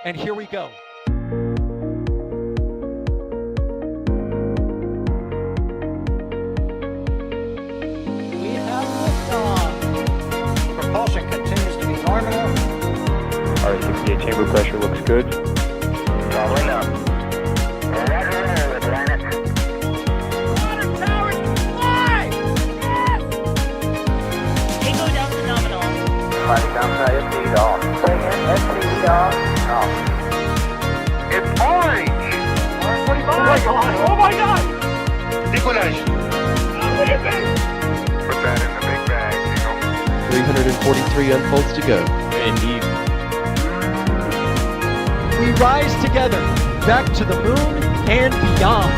And here we go. We have liftoff. Propulsion continues to be normal. R68 chamber pressure looks good. Following up. Roger, roll, Atlantis. Water towers fly! Yes! Tango down to nominal. Fighting downside FD off. Bring in FD off. Off. It's orange! Oh my god! Oh my god! Decollage. Look at this! Put that in the big bag, Eagle. 343 unfolds to go. Indeed. We rise together, back to the moon and beyond.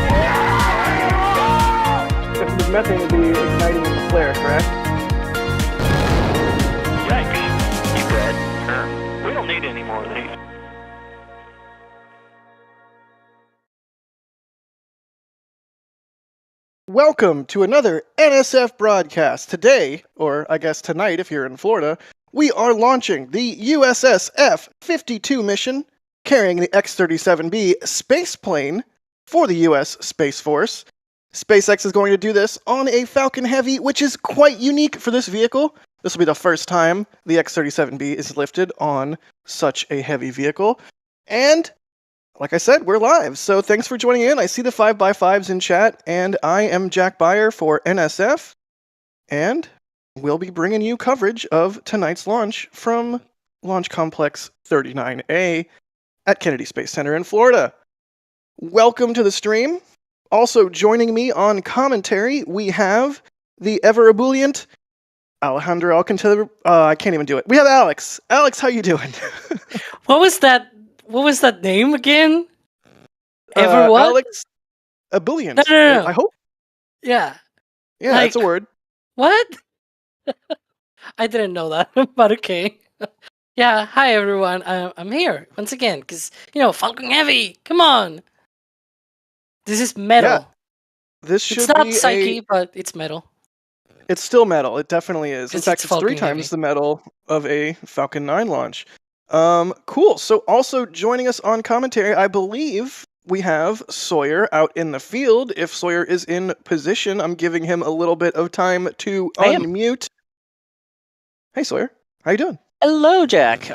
The methane will be igniting in the flare, correct? Yikes. You dead? Sure. We don't need any more of these. Welcome to another NSF broadcast. Today, or I guess tonight if you're in Florida, we are launching the USSF-52 mission carrying the X-37B Spaceplane for the U.S. Space Force. SpaceX is going to do this on a Falcon Heavy, which is quite unique for this vehicle. This will be the first time the X-37B is lifted on such a heavy vehicle. And like I said, we're live, so thanks for joining in. I see the 5x5s in chat, and I am Jack Beyer for NSF, and we'll be bringing you coverage of tonight's launch from Launch Complex 39A at Kennedy Space Center in Florida. Welcome to the stream. Also joining me on commentary, we have the ever-ebullient Alejandro Alcantara. I can't even do it. We have Alex. Alex, how you doing? What was that? What was that name again? Ever what? Alex Ebullient. No. I hope. Yeah. Yeah, that's a word. What? I didn't know that, but okay. Yeah, hi everyone. I'm here once again because Falcon Heavy. Come on. This is metal. Yeah, this should It's not be Psyche, but it's metal. It's still metal. It definitely is. In It's fact, it's 3 Falcon times Heavy. the metal of a Falcon 9 launch. Cool. So also joining us on commentary, I believe we have Sawyer out in the field. If Sawyer is in position, I'm giving him a little bit of time to I am. unmute. Hey Sawyer, how you doing? Hello, Jack.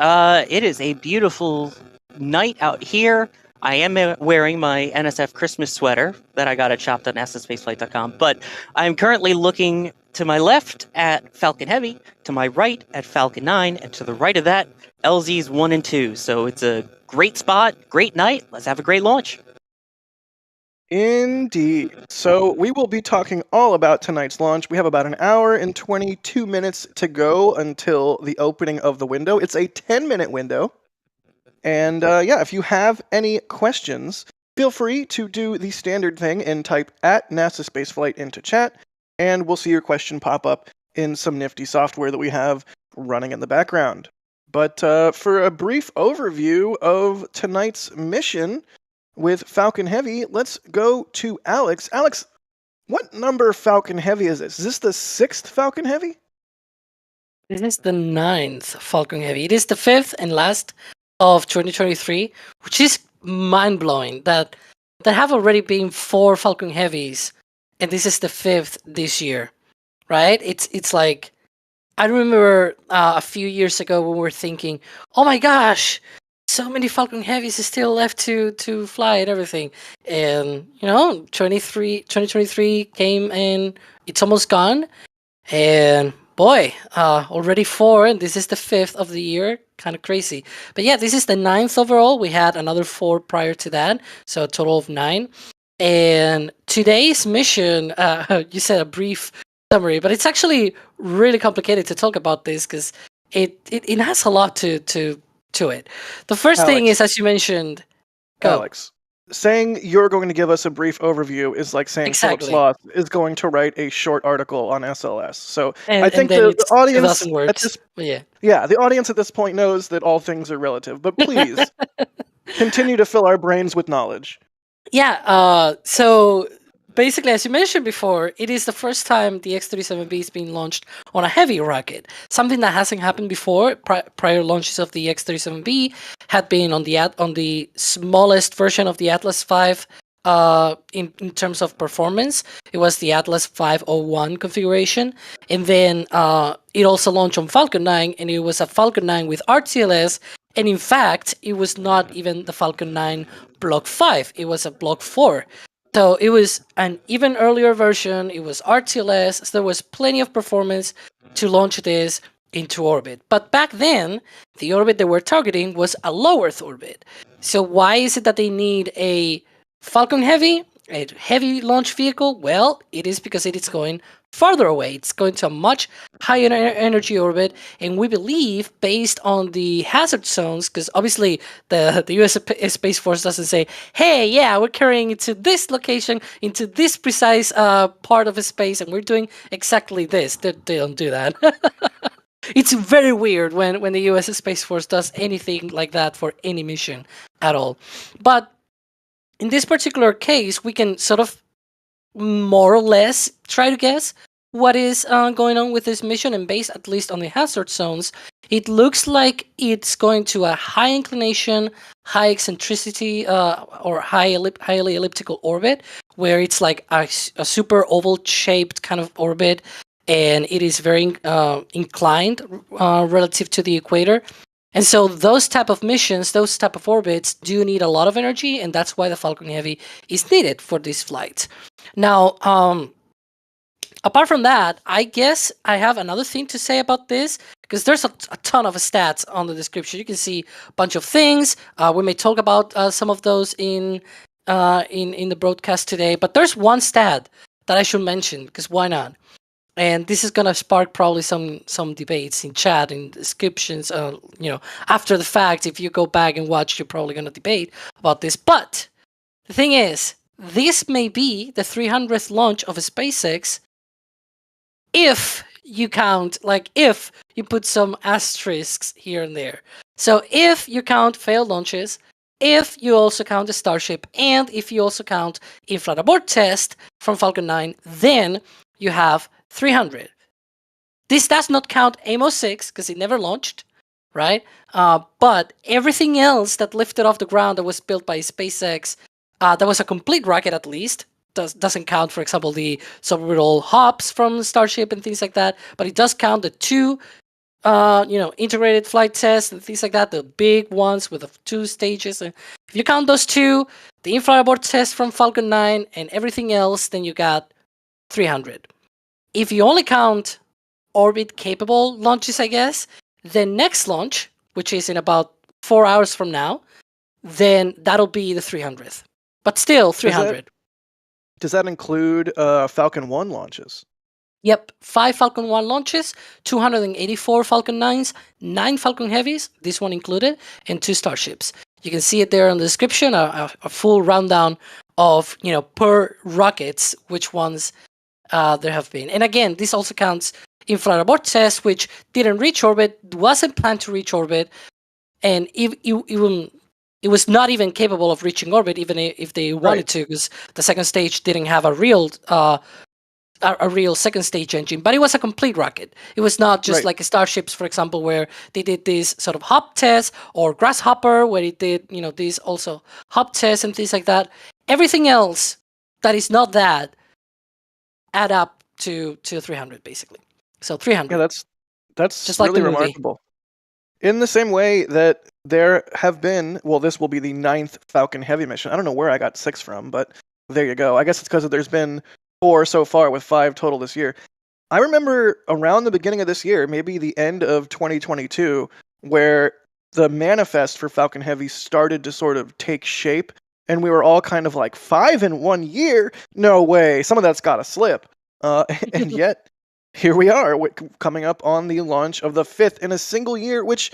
It is a beautiful night out here. I am wearing my NSF Christmas sweater that I got at shop.nasaspaceflight.com, but I'm currently looking to my left at Falcon Heavy, to my right at Falcon 9, and to the right of that, LZs 1 and 2. So it's a great spot, great night. Let's have a great launch. Indeed. So we will be talking all about tonight's launch. We have about an hour and 22 minutes to go until the opening of the window. It's a 10-minute window. And if you have any questions, feel free to do the standard thing and type at NASA Spaceflight into chat, and we'll see your question pop up in some nifty software that we have running in the background. But for a brief overview of tonight's mission with Falcon Heavy, let's go to Alex. Alex, what number Falcon Heavy is this? Is this the 6th Falcon Heavy? This is the 9th Falcon Heavy. It is the 5th and last of 2023, which is mind-blowing that there have already been 4 Falcon Heavies, and this is the 5th this year, right? It's like, I remember a few years ago when we were thinking, oh my gosh, so many Falcon Heavies still left to fly and everything. And, 2023 came and it's almost gone. And boy, already 4, and this is the 5th of the year. Kind of crazy. But yeah, this is the 9th overall. We had another 4 prior to that, so a total of 9. And today's mission, you said a brief summary, but it's actually really complicated to talk about this because it has a lot to it. The first thing is, as you mentioned, Alex, saying you're going to give us a brief overview is like saying Philip Sloth is going to write a short article on SLS. So I think the audience at this, the audience at this point knows that all things are relative. But please continue to fill our brains with knowledge. Yeah. So basically, as you mentioned before, it is the first time the X-37B is being launched on a heavy rocket. Something that hasn't happened before. Prior launches of the X-37B had been on the smallest version of the Atlas V. In terms of performance, it was the Atlas 501 configuration, and then it also launched on Falcon 9, and it was a Falcon 9 with RTLS. And in fact, it was not even the Falcon 9 Block 5; it was a Block 4. So it was an even earlier version. It was RTLS. So there was plenty of performance to launch this into orbit. But back then, the orbit they were targeting was a low Earth orbit. So why is it that they need a Falcon Heavy, a heavy launch vehicle? Well, it is because it is going farther away. It's going to a much higher energy orbit, and we believe, based on the hazard zones, because obviously the U.S. Space Force doesn't say, hey, yeah, we're carrying it to this location, into this precise part of space, and we're doing exactly this. They don't do that. It's very weird when the U.S. Space Force does anything like that for any mission at all. But in this particular case, we can sort of more or less try to guess what is going on with this mission, and based at least on the hazard zones, it looks like it's going to a high inclination, high eccentricity, or highly elliptical orbit, where it's like a super oval-shaped kind of orbit, and it is very inclined relative to the equator. And so those type of missions, those type of orbits do need a lot of energy, and that's why the Falcon Heavy is needed for this flight. Now, apart from that, I guess I have another thing to say about this, because there's a ton of stats on the description. You can see a bunch of things. We may talk about some of those in the broadcast today, but there's one stat that I should mention, because why not? And this is gonna spark probably some debates in chat, in descriptions. After the fact, if you go back and watch, you're probably gonna debate about this. But the thing is, this may be the 300th launch of a SpaceX, if you count, if you put some asterisks here and there. So if you count failed launches, if you also count the Starship, and if you also count inflight abort test from Falcon 9, then you have 300. This does not count Amos 6 because it never launched, right? But everything else that lifted off the ground that was built by SpaceX, that was a complete rocket at least, doesn't count, for example, the suborbital hops from Starship and things like that. But it does count the two, integrated flight tests and things like that, the big ones with the 2 stages. And if you count those two, the inflight abort test from Falcon 9 and everything else, then you got 300. If you only count orbit-capable launches, I guess, the next launch, which is in about 4 hours from now, then that'll be the 300th. But still, 300. Does that include Falcon 1 launches? Yep, 5 Falcon 1 launches, 284 Falcon 9s, 9 Falcon Heavies, this one included, and 2 Starships. You can see it there in the description, a full rundown of, per rockets, which ones there have been. And again, this also counts inflight abort test, which didn't reach orbit, wasn't planned to reach orbit, and it was not even capable of reaching orbit, even if they wanted to, because the second stage didn't have a real second stage engine. But it was a complete rocket. It was not just like Starships, for example, where they did this sort of hop test, or Grasshopper, where it did these also hop tests and things like that. Everything else that is not that add up to 300 basically. So 300. Yeah, that's just really like the movie. remarkable. In the same way that there have been, well, this will be the 9th Falcon Heavy mission. I don't know where I got 6 from, but there you go. I guess it's because there's been 4 so far, with 5 total this year. I remember around the beginning of this year, maybe the end of 2022, where the manifest for Falcon Heavy started to sort of take shape, and we were all kind of like, 5 in 1 year? No way. Some of that's got to slip. And yet, here we are, coming up on the launch of the 5th in a single year, which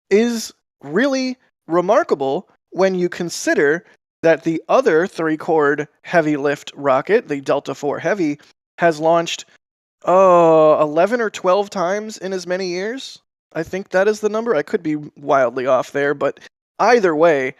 is really remarkable when you consider that the other 3-cord heavy lift rocket, the Delta IV Heavy, has launched 11 or 12 times in as many years. I think that is the number. I could be wildly off there, but either way,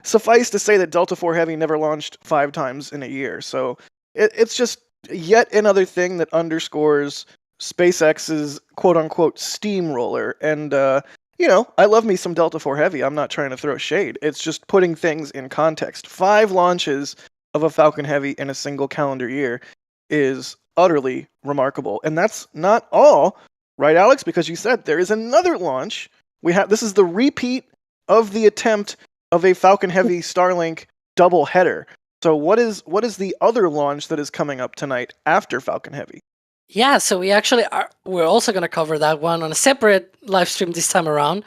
suffice to say that Delta IV Heavy never launched 5 times in a year. So it's just yet another thing that underscores SpaceX's quote-unquote steamroller. And, I love me some Delta IV Heavy. I'm not trying to throw shade. It's just putting things in context. 5 launches of a Falcon Heavy in a single calendar year is utterly remarkable. And that's not all, right, Alex? Because you said there is another launch. This is the repeat of the attempt of a Falcon Heavy Starlink double header. So what is the other launch that is coming up tonight after Falcon Heavy? Yeah, so we're also going to cover that one on a separate live stream this time around.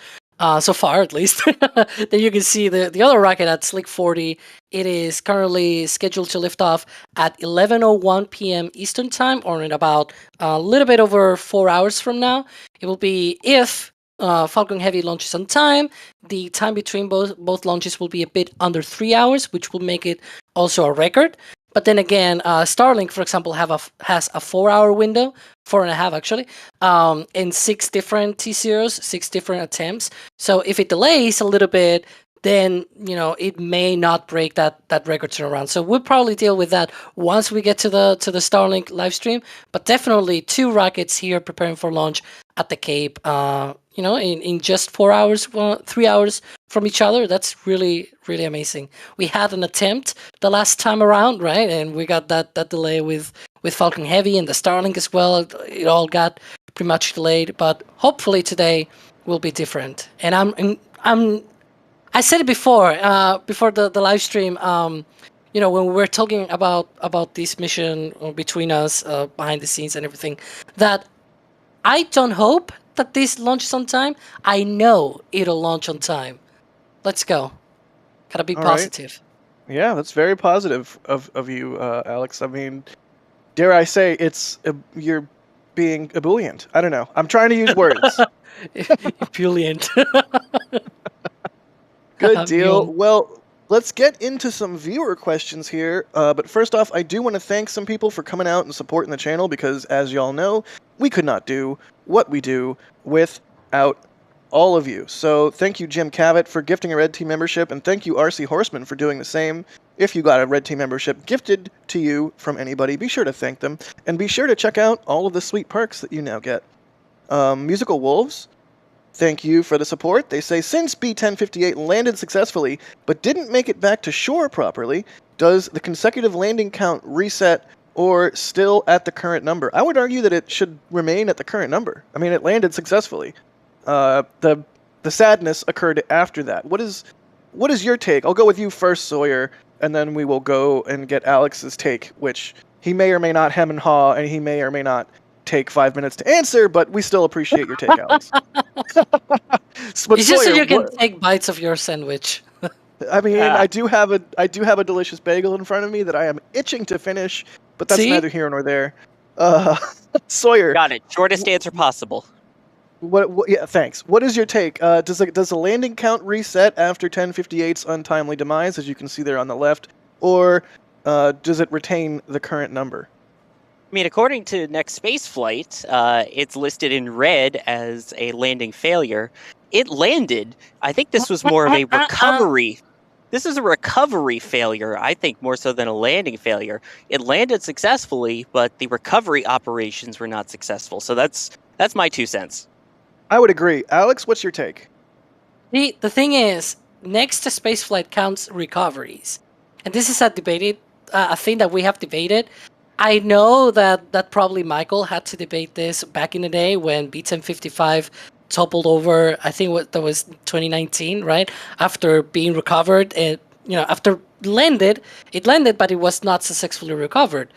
So far, at least. Then you can see the other rocket at Slick 40. It is currently scheduled to lift off at 11:01 p.m. Eastern Time, or in about a little bit over 4 hours from now. It will be, if Falcon Heavy launches on time, the time between both launches will be a bit under 3 hours, which will make it also a record. But then again, Starlink, for example, has a 4-hour window, 4.5 actually, and 6 different T0s, 6 different attempts. So if it delays a little bit, then it may not break that record turnaround. So we'll probably deal with that once we get to the Starlink live stream. But definitely 2 rockets here preparing for launch at the Cape. In just 4 hours, 3 hours from each other. That's really, really amazing. We had an attempt the last time around, right? And we got that delay with Falcon Heavy and the Starlink as well. It all got pretty much delayed, but hopefully today will be different. And I said it before the live stream. When we were talking about this mission between us behind the scenes and everything, that I don't hope that this launches on time. I know it'll launch on time. Let's go. Gotta be positive. Right. Yeah, that's very positive of you, Alex. I mean, dare I say, you're being ebullient. I don't know. I'm trying to use words. Ebullient. Good deal. Well, let's get into some viewer questions here. But first off, I do want to thank some people for coming out and supporting the channel, because as y'all know, we could not do what we do without all of you. So thank you, Jim Cavett, for gifting a Red Team membership, and thank you, RC Horseman, for doing the same. If you got a Red Team membership gifted to you from anybody, be sure to thank them, and be sure to check out all of the sweet perks that you now get. Musical Wolves, thank you for the support. They say, since B-1058 landed successfully, but didn't make it back to shore properly, does the consecutive landing count reset, or still at the current number? I would argue that it should remain at the current number. I mean, it landed successfully. The sadness occurred after that. What is your take? I'll go with you first, Sawyer, and then we will go and get Alex's take, which he may or may not hem and haw, and he may or may not take 5 minutes to answer, but we still appreciate your take, Alex. It's just so you can take bites of your sandwich. I mean, I do have a delicious bagel in front of me that I am itching to finish, but that's neither here nor there. Sawyer, got it. Shortest answer possible. What? Yeah, thanks. What is your take? Does the landing count reset after 1058's untimely demise, as you can see there on the left, or does it retain the current number? I mean, according to Next Space Flight, it's listed in red as a landing failure. It landed. I think this was more of a recovery. This is a recovery failure, I think, more so than a landing failure. It landed successfully, but the recovery operations were not successful. So that's my 2 cents. I would agree. Alex, what's your take? The thing is, Next to Spaceflight counts recoveries. And this is a thing that we have debated. I know that probably Michael had to debate this back in the day when B-1055 toppled over. I think that was 2019, right? After being recovered, after it landed, but it was not successfully recovered.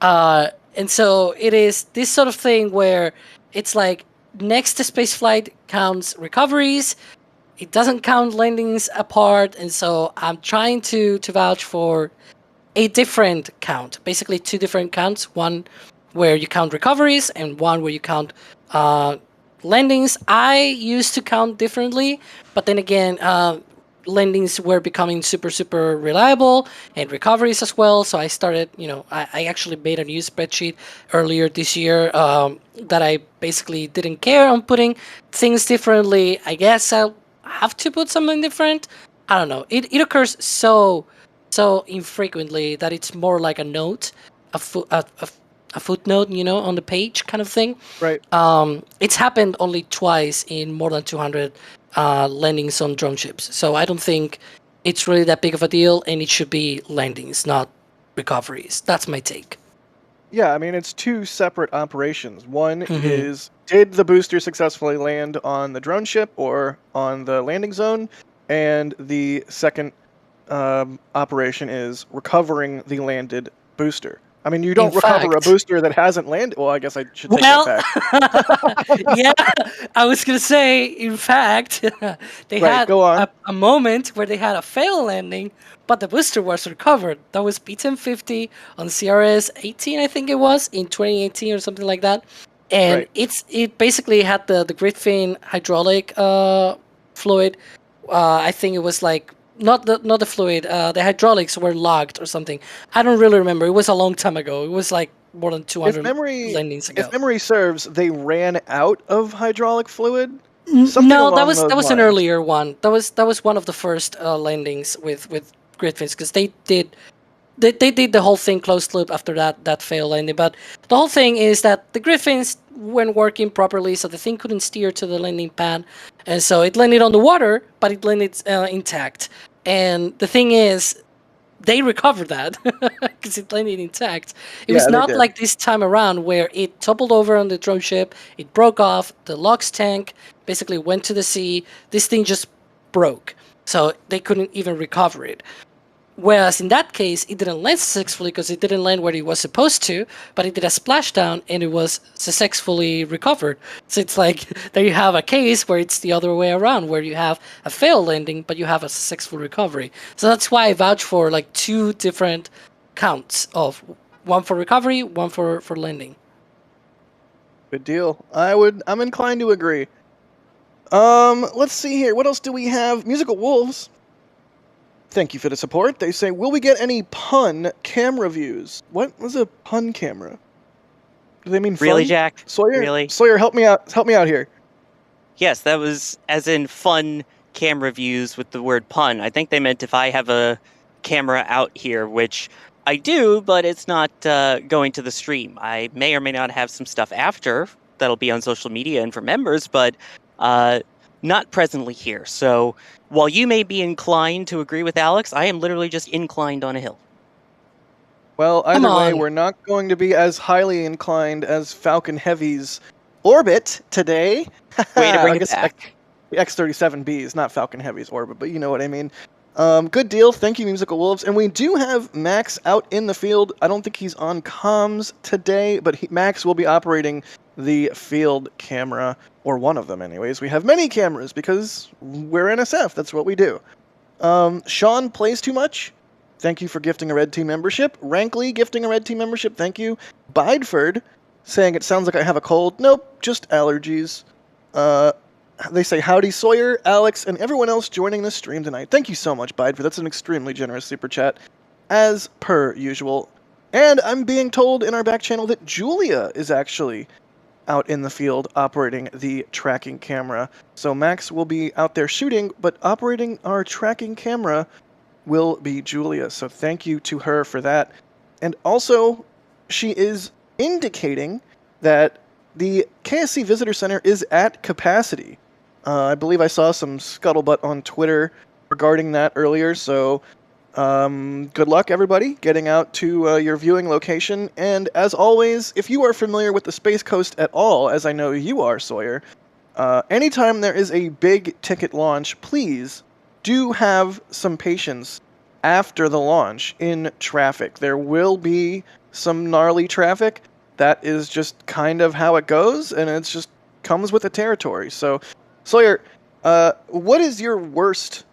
And so it is this sort of thing where it's like Next to Spaceflight counts recoveries. It doesn't count landings apart, and so I'm trying to vouch for a different count, basically 2 different counts, one where you count recoveries and one where you count landings. I used to count differently, but then again, landings were becoming super reliable, and recoveries as well. So I started, I actually made a new spreadsheet earlier this year that I basically didn't care on putting things differently. I guess I'll have to put something different, I don't know. It occurs so infrequently that it's more like a note, a footnote, on the page kind of thing. Right. It's happened only twice in more than 200 landings on drone ships. So I don't think it's really that big of a deal, and it should be landings, not recoveries. That's my take. Yeah, I mean, it's two separate operations. One Mhm. is, did the booster successfully land on the drone ship or on the landing zone? And the second operation is recovering the landed booster. I mean, you don't recover a fact- booster that hasn't landed. Well, I guess I should take Well, that back. yeah, I was gonna say. In fact, they Right, had go on. a moment where they had a fail landing, but the booster was recovered. That was B-1050 on CRS 18, I think it was, in 2018 or something like that. And Right. it basically had the grid fin hydraulic fluid. I think it was like not the fluid. The hydraulics were locked or something. I don't really remember. It was a long time ago. It was like more than 200 landings ago. If memory serves, they ran out of hydraulic fluid. No, that was those an lines. earlier one. That was one of the first landings with grid fins, because they did the whole thing closed loop after that fail landing. But the whole thing is that the Griffins weren't working properly, so the thing couldn't steer to the landing pad, and so it landed on the water, but it landed intact. And the thing is, they recovered that because it landed intact. It was Yeah, they not did. like this time around where it toppled over on the drone ship, it broke off, the LOX tank basically went to the sea. This thing just broke, so they couldn't even recover it. Whereas in that case, it didn't land successfully because it didn't land where it was supposed to, but it did a splashdown and it was successfully recovered. So it's like, there you have a case where it's the other way around, where you have a failed landing, but you have a successful recovery. So that's why I vouch for like two different counts of one for recovery, one for landing. Good deal. I'm inclined to agree. Let's see here. What else do we have? Musical Wolves. Thank you for the support. They say, will we get any pun camera views? What was a pun camera? Do they mean Really, fun? Jack? Sawyer, Really? Sawyer, help me out. Help me out here. Yes, that was as in fun camera views with the word pun. I think they meant if I have a camera out here, which I do, but it's not going to the stream. I may or may not have some stuff after that'll be on social media and for members, but not presently here. So while you may be inclined to agree with Alex, I am literally just inclined on a hill. Well, Come either way, on. we're not going to be as highly inclined as Falcon Heavy's orbit today. Way to bring I it guess back. The X-37B is not Falcon Heavy's orbit, but you know what I mean. Good deal. Thank you, Musical Wolves. And we do have Max out in the field. I don't think he's on comms today, but Max will be operating the field camera, or one of them anyways. We have many cameras because we're NSF. That's what we do. Sean plays too much. Thank you for gifting a Red Team membership. Rankley gifting a Red Team membership. Thank you. Bideford saying it sounds like I have a cold. Nope, just allergies. They say, howdy Sawyer, Alex, and everyone else joining the stream tonight. Thank you so much, Bideford. That's an extremely generous super chat, as per usual. And I'm being told in our back channel that Julia is actually out in the field operating the tracking camera. So Max will be out there shooting, but operating our tracking camera will be Julia. So thank you to her for that. And also, she is indicating that the KSC Visitor Center is at capacity. I believe I saw some scuttlebutt on Twitter regarding that earlier, so good luck, everybody, getting out to your viewing location. And as always, if you are familiar with the Space Coast at all, as I know you are, Sawyer, anytime there is a big ticket launch, please do have some patience after the launch in traffic. There will be some gnarly traffic. That is just kind of how it goes, and it just comes with the territory. So, Sawyer, what is your worst,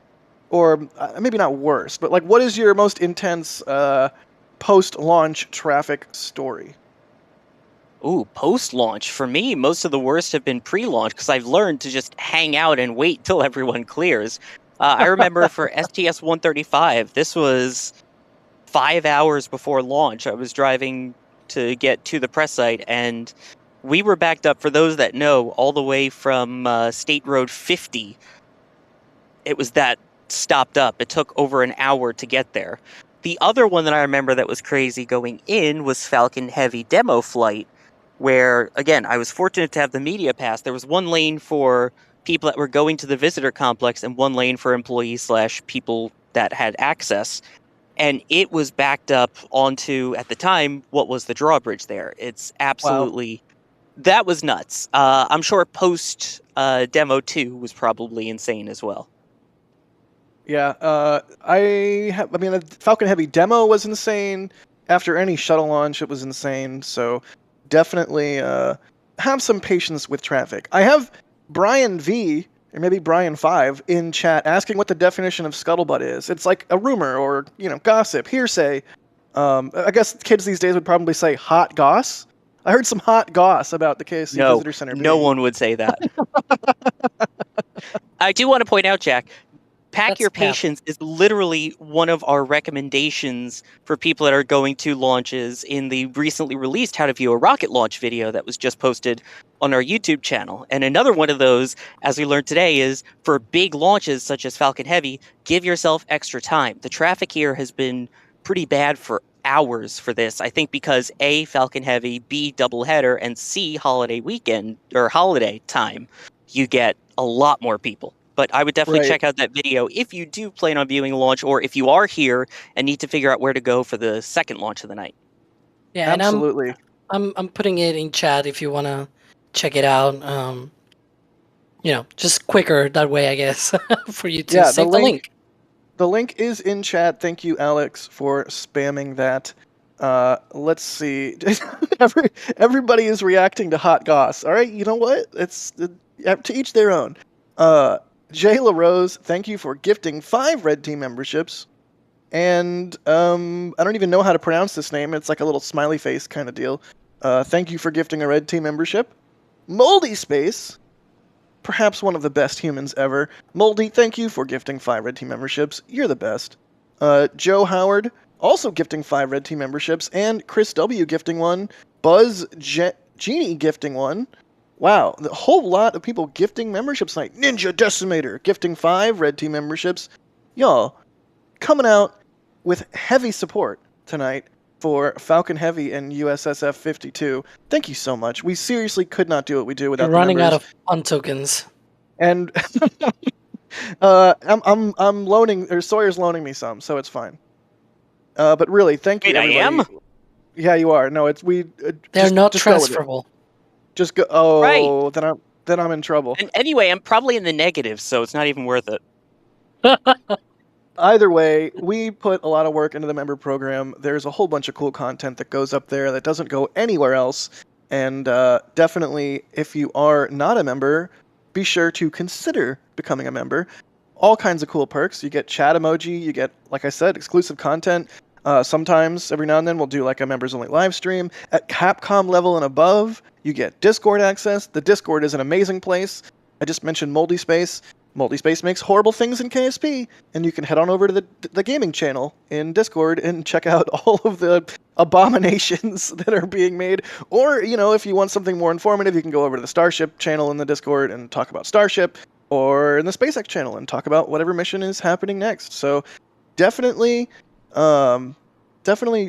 or maybe not worst, but like what is your most intense post-launch traffic story? Ooh, post-launch. For me, most of the worst have been pre-launch because I've learned to just hang out and wait till everyone clears. I remember for STS-135, this was 5 hours before launch. I was driving to get to the press site, and we were backed up, for those that know, all the way from State Road 50. It was that stopped up. It took over an hour to get there. The other one that I remember that was crazy going in was Falcon Heavy demo flight, where, again, I was fortunate to have the media pass. There was one lane for people that were going to the visitor complex and one lane for employees / people that had access. And it was backed up onto, at the time, what was the drawbridge there. It's absolutely... Wow. That was nuts. I'm sure post demo 2 was probably insane as well. Yeah, I mean, the Falcon Heavy demo was insane. After any shuttle launch, it was insane. So definitely have some patience with traffic. I have Brian V, or maybe Brian 5, in chat asking what the definition of scuttlebutt is. It's like a rumor or, gossip, hearsay. I guess kids these days would probably say hot goss. I heard some hot goss about the KSC Visitor Center. No one would say that. I do want to point out, Jack, Pack Your Patience is literally one of our recommendations for people that are going to launches in the recently released How to View a Rocket Launch video that was just posted on our YouTube channel. And another one of those, as we learned today, is for big launches such as Falcon Heavy, give yourself extra time. The traffic here has been pretty bad for hours for this, I think because A, Falcon Heavy, B, doubleheader, and C, holiday weekend or holiday time, you get a lot more people. But I would definitely check out that video if you do plan on viewing a launch, or if you are here and need to figure out where to go for the second launch of the night. Yeah, absolutely. And I'm putting it in chat if you want to check it out. Just quicker that way, I guess, for you to save the link. The link is in chat. Thank you, Alex, for spamming that. Let's see. Everybody is reacting to hot goss. All right, you know what? It's to each their own. Jay LaRose, thank you for gifting 5 Red Team memberships. And I don't even know how to pronounce this name. It's like a little smiley face kind of deal. Thank you for gifting a Red Team membership. Moldy Space, perhaps one of the best humans ever. Moldy, thank you for gifting 5 Red Team memberships. You're the best. Joe Howard, also gifting 5 Red Team memberships. And Chris W. gifting 1. Buzz Genie gifting 1. Wow, a whole lot of people gifting memberships tonight. Ninja Decimator gifting 5 Red Team memberships. Y'all, coming out with heavy support tonight for Falcon Heavy and USSF-52. Thank you so much. We seriously could not do what we do without the running members. out of fun tokens. And I'm loaning, or Sawyer's loaning me some, so it's fine. But really, thank you. Wait, everybody. I am? Yeah, you are. No, it's we. They're not transferable. Just go. Oh, right. Then I'm in trouble. And anyway, I'm probably in the negative, so it's not even worth it. Either way, we put a lot of work into the member program. There's a whole bunch of cool content that goes up there that doesn't go anywhere else. And definitely, if you are not a member, be sure to consider becoming a member. All kinds of cool perks. You get chat emoji. You get, like I said, exclusive content. Sometimes, every now and then, we'll do like a members-only live stream. At Capcom level and above, you get Discord access. The Discord is an amazing place. I just mentioned Moldy Space. Moldy Space makes horrible things in KSP, and you can head on over to the gaming channel in Discord and check out all of the abominations that are being made. Or, if you want something more informative, you can go over to the Starship channel in the Discord and talk about Starship, or in the SpaceX channel and talk about whatever mission is happening next. So definitely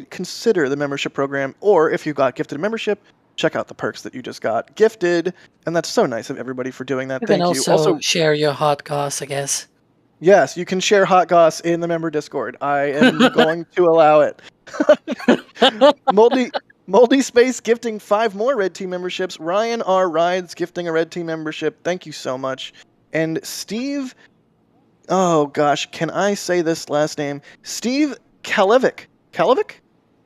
consider the membership program, or if you got gifted a membership, check out the perks that you just got gifted, and that's so nice of everybody for doing that. Thank you. Also share your hot goss, I guess. Yes, you can share hot goss in the member Discord. I am going to allow it. Moldy Space gifting 5 more Red Team memberships. Ryan R. Rides gifting a Red Team membership. Thank you so much. And Steve, oh gosh, can I say this last name? Steve Kalevic.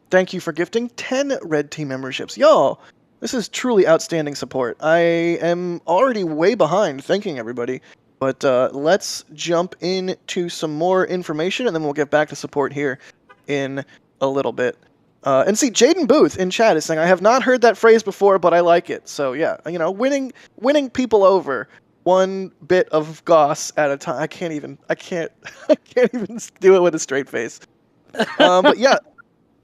Thank you for gifting 10 Red Team memberships. Y'all, this is truly outstanding support. I am already way behind thanking everybody, but let's jump into some more information, and then we'll get back to support here in a little bit. And see, Jaden Booth in chat is saying, I have not heard that phrase before, but I like it. So yeah, winning people over one bit of goss at a time. I can't even do it with a straight face. But yeah,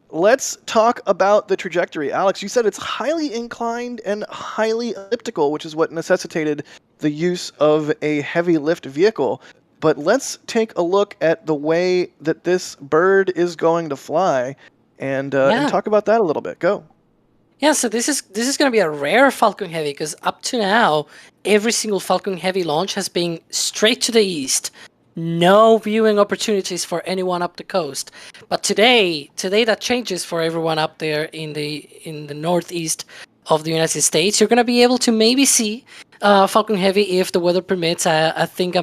let's talk about the trajectory. Alex, you said it's highly inclined and highly elliptical, which is what necessitated the use of a heavy lift vehicle. but let's take a look at the way that this bird is going to fly and talk about that a little bit. Go. Yeah, so this is going to be a rare Falcon Heavy because up to now, every single Falcon Heavy launch has been straight to the east. No viewing opportunities for anyone up the coast. But today that changes for everyone up there in the northeast of the United States. You're going to be able to maybe see Falcon Heavy if the weather permits. I think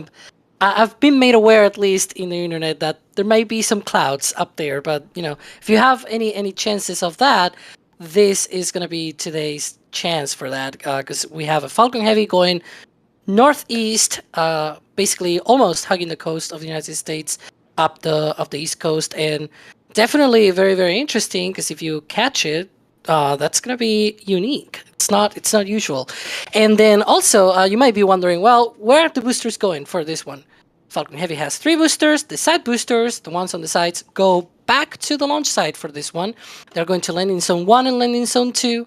I've been made aware, at least in the internet, that there might be some clouds up there. But if you have any chances of that, this is going to be today's chance for that, because we have a Falcon Heavy going northeast, basically almost hugging the coast of the United States up the east coast, and definitely very, very interesting because if you catch it, that's going to be unique. It's not usual. And then also, you might be wondering, well, where are the boosters going for this one? Falcon Heavy has 3 boosters. The side boosters, the ones on the sides, go back to the launch site for this one. They're going to land in Zone 1 and land in Zone 2.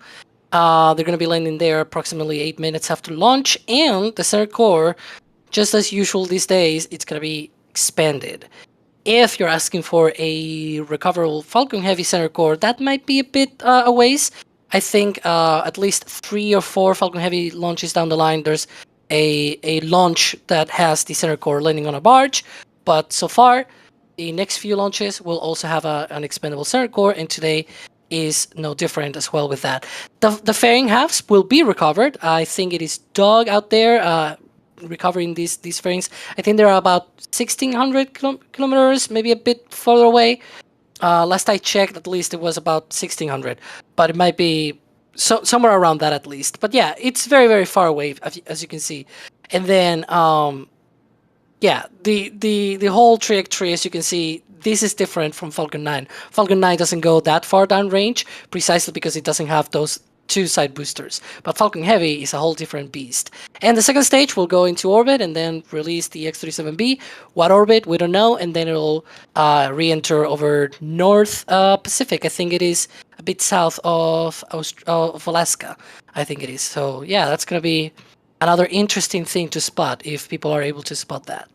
They're going to be landing there approximately 8 minutes after launch. And the center core, just as usual these days, it's going to be expanded. If you're asking for a recoverable Falcon Heavy center core, that might be a bit a ways. I think at least 3 or 4 Falcon Heavy launches down the line, there's a launch that has the center core landing on a barge. But so far, the next few launches will also have an expendable center core, and today is no different as well with that. The fairing halves will be recovered. I think it is Doug out there recovering these fairings. I think they're about 1,600 kilometers, maybe a bit further away. Last I checked, at least it was about 1,600, but it might be somewhere around that at least. But yeah, it's very, very far away, as you can see. And then, the whole trajectory, as you can see, this is different from Falcon 9. Falcon 9 doesn't go that far down range, precisely because it doesn't have those 2 side boosters. But Falcon Heavy is a whole different beast. And the second stage will go into orbit and then release the X-37B. What orbit, we don't know. And then it'll re-enter over North Pacific. I think it is a bit south of Alaska. I think it is. So yeah, that's going to be another interesting thing to spot if people are able to spot that.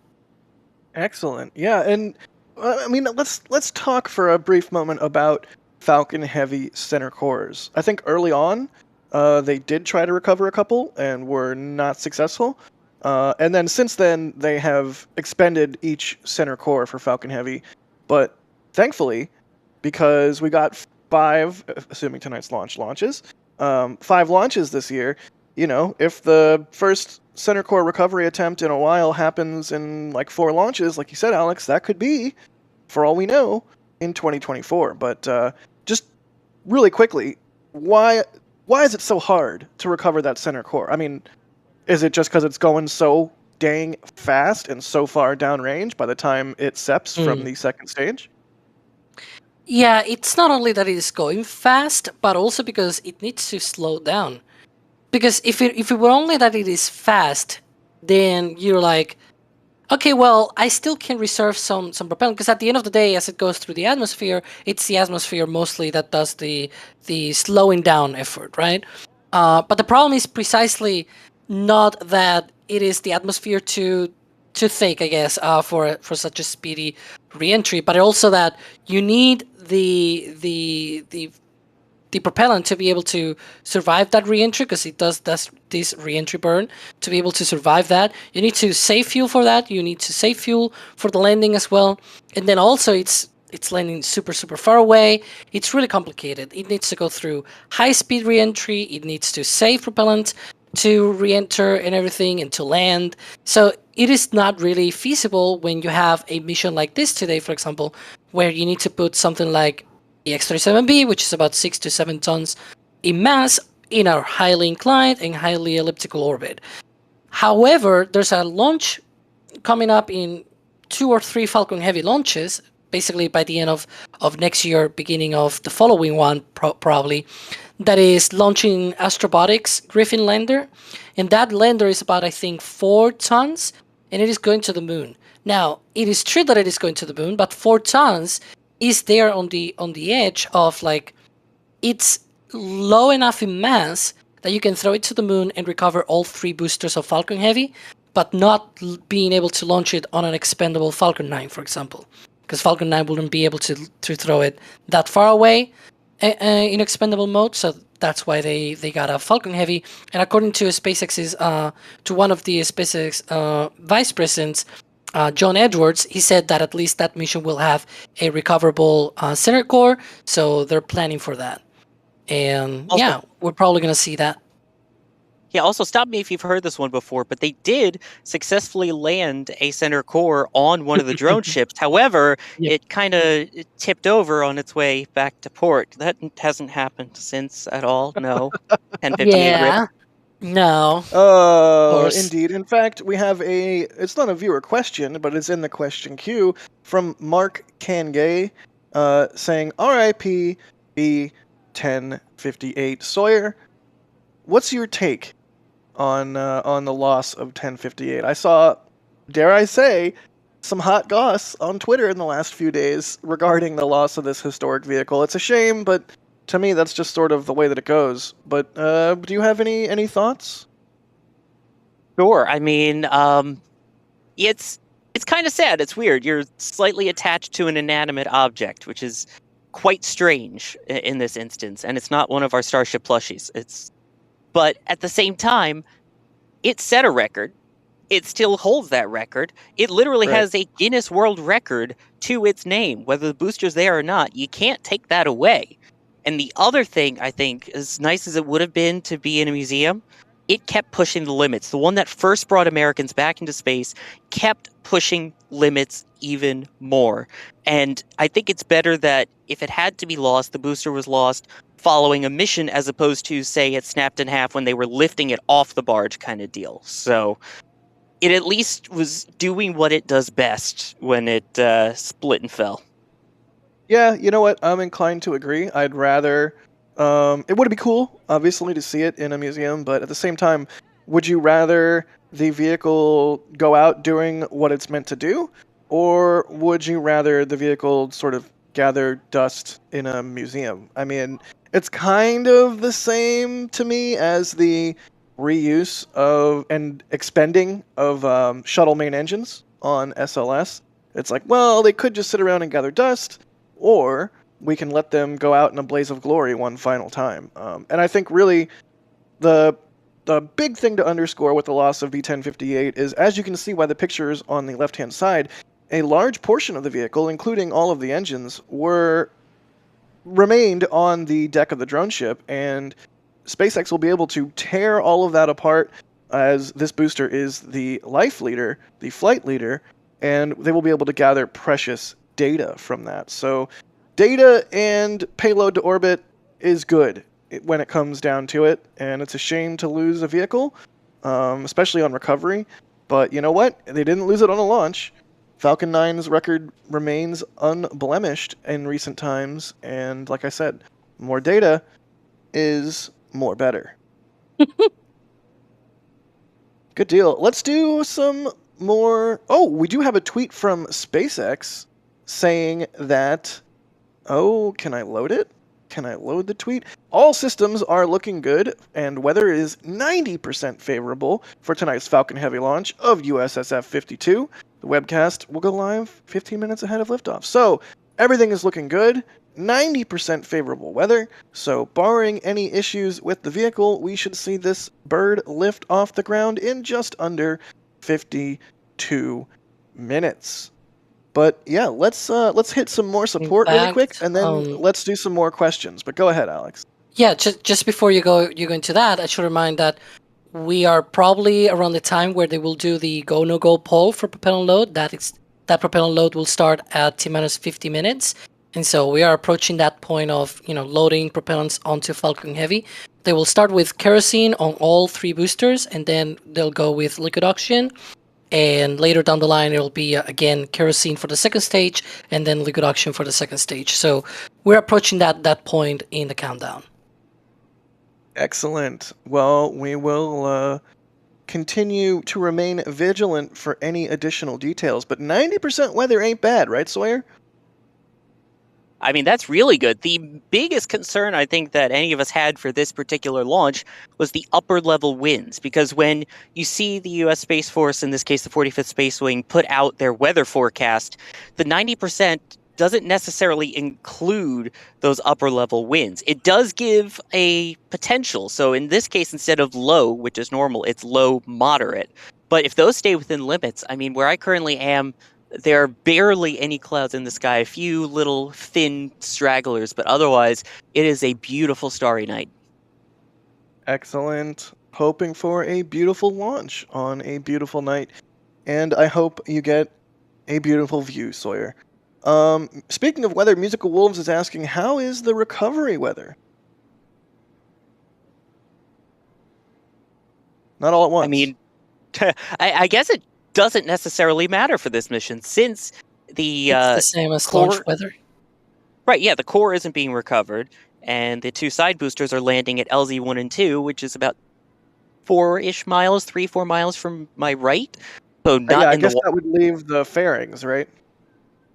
Excellent. Yeah, and I mean, let's talk for a brief moment about Falcon Heavy center cores. I think early on, they did try to recover a couple and were not successful. And then since then, they have expended each center core for Falcon Heavy. But thankfully, because we got 5, assuming tonight's launches, 5 launches this year, if the first center core recovery attempt in a while happens in like 4 launches, like you said, Alex, that could be, for all we know, in 2024. But just really quickly, why is it so hard to recover that center core? I mean, is it just because it's going so dang fast and so far downrange by the time it seps from the second stage? Yeah, it's not only that it is going fast, but also because it needs to slow down. Because if it were only that it is fast, then you're like, okay, well, I still can reserve some propellant, because at the end of the day, as it goes through the atmosphere, it's the atmosphere mostly that does the slowing down effort, right? But the problem is precisely not that it is the atmosphere too thick, I guess, for such a speedy reentry, but also that you need the propellant to be able to survive that reentry, because it does this reentry burn. To be able to survive that, you need to save fuel for that. You need to save fuel for the landing as well. And then also it's landing super, super far away. It's really complicated. It needs to go through high-speed reentry. It needs to save propellant to re-enter and everything and to land. So it is not really feasible when you have a mission like this today, for example, where you need to put something like the X-37B, which is about 6 to 7 tons in mass, in a highly inclined and highly elliptical orbit. However, there's a launch coming up in 2 or 3 Falcon Heavy launches, basically by the end of next year, beginning of the following one, probably, that is launching Astrobotics Griffin lander. And that lander is about, I think, 4 tons, and it is going to the moon. Now, it is true that it is going to the moon, but 4 tons is there on the edge of, like, it's low enough in mass that you can throw it to the moon and recover all 3 boosters of Falcon Heavy, but not being able to launch it on an expendable Falcon 9, for example, because Falcon 9 wouldn't be able to throw it that far away in expendable mode. So that's why they got a Falcon Heavy. And according to SpaceX's to one of the SpaceX vice presidents, John Edwards, he said that at least that mission will have a recoverable center core. So they're planning for that. And Also- yeah, we're probably going to see that. Yeah, also stop me if you've heard this one before, but they did successfully land a center core on one of the drone ships. However, Yeah. it kind of tipped over on its way back to port. That hasn't happened since at all. No. 1058 Yeah. rip. No. course. Indeed. In fact, we have it's not a viewer question, but it's in the question queue from Mark Kangay, saying, RIP B1058. Sawyer, what's your take on the loss of 1058? I saw, dare I say, some hot goss on Twitter in the last few days regarding the loss of this historic vehicle. It's a shame, but to me, that's just sort of the way that it goes. But do you have any thoughts? Sure. I mean, it's kind of sad. It's weird. You're slightly attached to an inanimate object, which is quite strange in this instance. And it's not one of our Starship plushies. But at the same time, it set a record. It still holds that record. It literally Right. has a Guinness World Record to its name, whether the booster's there or not. You can't take that away. And the other thing, I think, as nice as it would have been to be in a museum, it kept pushing the limits. The one that first brought Americans back into space kept pushing limits even more. And I think it's better that if it had to be lost, the booster was lost following a mission as opposed to, say, it snapped in half when they were lifting it off the barge kind of deal. So it at least was doing what it does best when it split and fell. Yeah, you know what? I'm inclined to agree. I'd rather... it would be cool, obviously, to see it in a museum, but at the same time, would you rather the vehicle go out doing what it's meant to do, or would you rather the vehicle sort of gather dust in a museum? I mean, it's kind of the same to me as the reuse of and expending of shuttle main engines on SLS. It's like, well, they could just sit around and gather dust, or we can let them go out in a blaze of glory one final time. And I think really the big thing to underscore with the loss of B1058 is, as you can see by the pictures on the left-hand side, a large portion of the vehicle, including all of the engines, remained on the deck of the drone ship, and SpaceX will be able to tear all of that apart, as this booster is the life leader, the flight leader, and they will be able to gather precious data from that. So data and payload to orbit is good when it comes down to it, and it's a shame to lose a vehicle, especially on recovery. But you know what? They didn't lose it on a launch. Falcon 9's record remains unblemished in recent times, and like I said, more data is more better. Good deal. Let's do some more... Oh, we do have a tweet from SpaceX saying that... Oh, can I load it? Can I load the tweet? All systems are looking good, and weather is 90% favorable for tonight's Falcon Heavy launch of USSF-52. The webcast will go live 15 minutes ahead of liftoff. So, everything is looking good. 90% favorable weather. So, barring any issues with the vehicle, we should see this bird lift off the ground in just under 52 minutes. But yeah, let's hit some more support really quick, and then let's do some more questions. But go ahead, Alex. Yeah, just before you go into that, I should remind that we are probably around the time where they will do the go no go poll for propellant load. That propellant load will start at T-minus 50 minutes, and so we are approaching that point of loading propellants onto Falcon Heavy. They will start with kerosene on all 3 boosters, and then they'll go with liquid oxygen. And later down the line, it'll be, again, kerosene for the second stage, and then liquid oxygen for the second stage. So we're approaching that point in the countdown. Excellent. Well, we will continue to remain vigilant for any additional details. But 90% weather ain't bad, right, Sawyer? I mean, that's really good. The biggest concern I think that any of us had for this particular launch was the upper level winds, because when you see the US Space Force, in this case the 45th Space Wing, put out their weather forecast, the 90% doesn't necessarily include those upper level winds. It does give a potential. So in this case, instead of low, which is normal, it's low moderate. But if those stay within limits, I mean, where I currently am, there are barely any clouds in the sky, a few little thin stragglers, but otherwise, it is a beautiful starry night. Excellent. Hoping for a beautiful launch on a beautiful night. And I hope you get a beautiful view, Sawyer. Speaking of weather, Musical Wolves is asking, how is the recovery weather? Not all at once. I mean, I guess it doesn't necessarily matter for this mission, since the It's the same as core- launch weather. Right, yeah, the core isn't being recovered, and the two side boosters are landing at LZ1 and 2, which is about 4-ish miles, 3-4 miles from my right. So not yeah, I in guess the that would leave the fairings, right?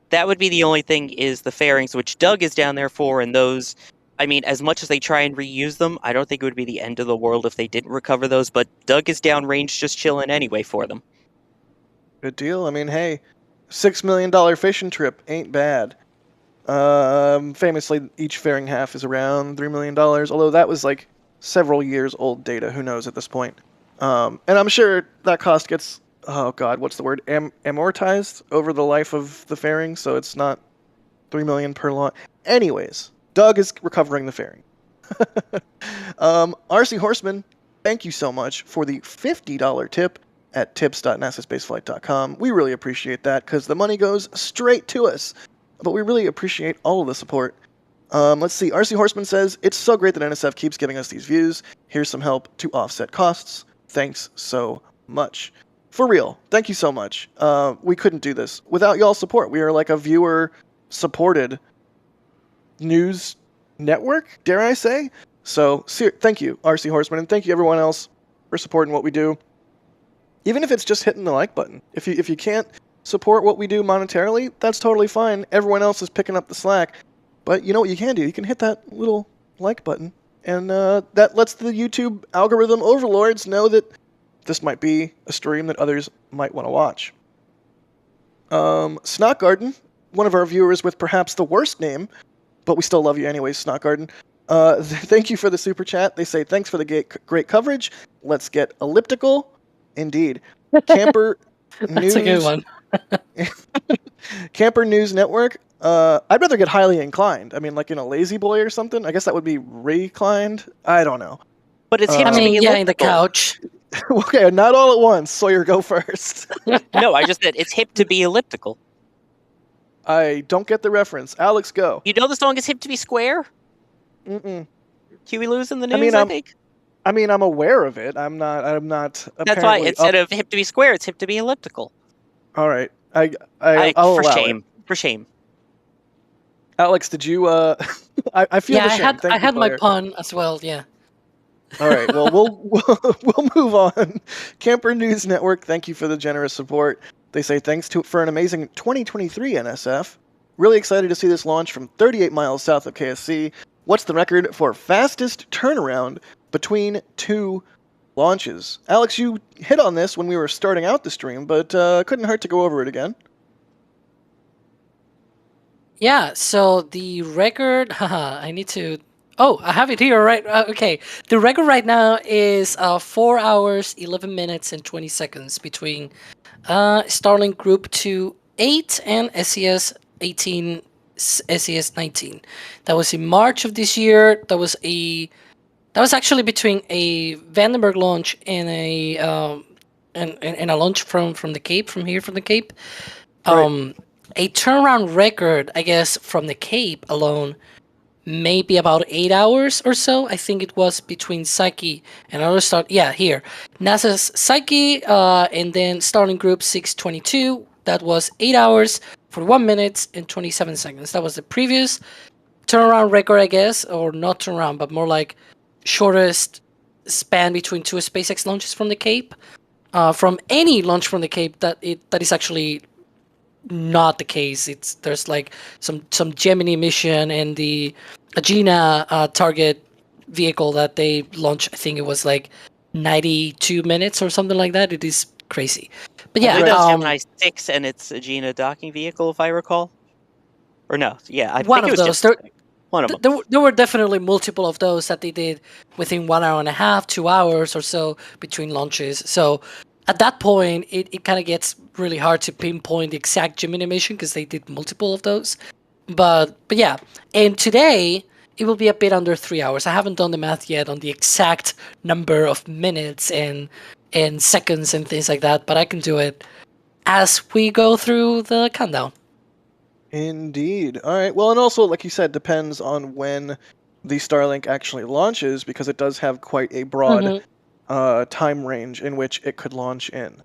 That would be the only thing, is the fairings, which Doug is down there for, and those, I mean, as much as they try and reuse them, I don't think it would be the end of the world if they didn't recover those, but Doug is downrange just chilling anyway for them. Good deal. I mean, hey, $6 million fishing trip ain't bad. Famously, each fairing half is around $3 million, although that was like several years old data. Who knows at this point? And I'm sure that cost gets, oh god, what's the word? Amortized over the life of the fairing, so it's not $3 million per lot. Anyways, Doug is recovering the fairing. RC Horseman, thank you so much for the $50 tip at tips.nasaspaceflight.com. We really appreciate that because the money goes straight to us. But we really appreciate all of the support. Let's see. RC Horseman says, it's so great that NSF keeps giving us these views. Here's some help to offset costs. Thanks so much. For real. Thank you so much. We couldn't do this without y'all's support. We are like a viewer-supported news network, dare I say? So, thank you, RC Horseman, and thank you everyone else for supporting what we do. Even if it's just hitting the like button. If you can't support what we do monetarily, that's totally fine. Everyone else is picking up the slack. But you know what you can do? You can hit that little like button, and that lets the YouTube algorithm overlords know that this might be a stream that others might want to watch. Snot Garden, one of our viewers with perhaps the worst name, but we still love you anyways, Snot Garden. Thank you for the super chat. They say, thanks for the great coverage. Let's get elliptical. Indeed. Camper News. That's a good one. Camper News Network. I'd rather get highly inclined. I mean, like in a lazy boy or something. I guess that would be reclined. I don't know. But it's I mean, yeah, in the couch. Okay, not all at once. Sawyer, go first. No, I just said it's hip to be elliptical. I don't get the reference. Alex, go. You know the song is hip to be square? Mm-mm. Huey Lewis in the news, I think. I mean, I'm aware of it. I'm not. That's why instead of hip to be square, it's hip to be elliptical. All right. I'll for allow shame. it. For shame. Alex, did you? I feel Yeah, ashamed. I had my Sawyer. pun as well. Yeah. All right. Well, we'll move on. Camper News Network. Thank you for the generous support. They say thanks for an amazing 2023 NSF. Really excited to see this launch from 38 miles south of KSC. What's the record for fastest turnaround between two launches? Alex, you hit on this when we were starting out the stream, but couldn't hurt to go over it again. Yeah, so the record, I need to, I have it here, right? Okay, the record right now is 4 hours, 11 minutes, and 20 seconds between Starlink Group 2-8 and SES-18, SES-19. That was in March of this year. That was actually between a Vandenberg launch and a launch from the Cape, from the Cape. Right. A turnaround record, I guess, from the Cape alone, maybe about 8 hours or so. I think it was between Psyche and another start. Yeah, here. NASA's Psyche and then Starlink Group 622. That was 8 hours, 41 minutes, and 27 seconds. That was the previous turnaround record, I guess, or not turnaround, but more like shortest span between two SpaceX launches from the Cape. From any launch from the Cape that is actually not the case. There's like some Gemini mission and the Agena target vehicle that they launched. I think it was like 92 minutes or something like that. It is crazy. But I yeah, believe that's Gemini 6 and it's a Gina docking vehicle, if I recall. Or no, yeah, I one think it of was those. just one of them. There were definitely multiple of those that they did within 1 hour and a half, 2 hours or so between launches. So at that point, it kind of gets really hard to pinpoint the exact Gemini mission because they did multiple of those. But yeah, and today it will be a bit under 3 hours. I haven't done the math yet on the exact number of minutes and seconds and things like that, but I can do it as we go through the countdown. Indeed. All right. Well, and also, like you said, depends on when the Starlink actually launches, because it does have quite a broad time range in which it could launch in.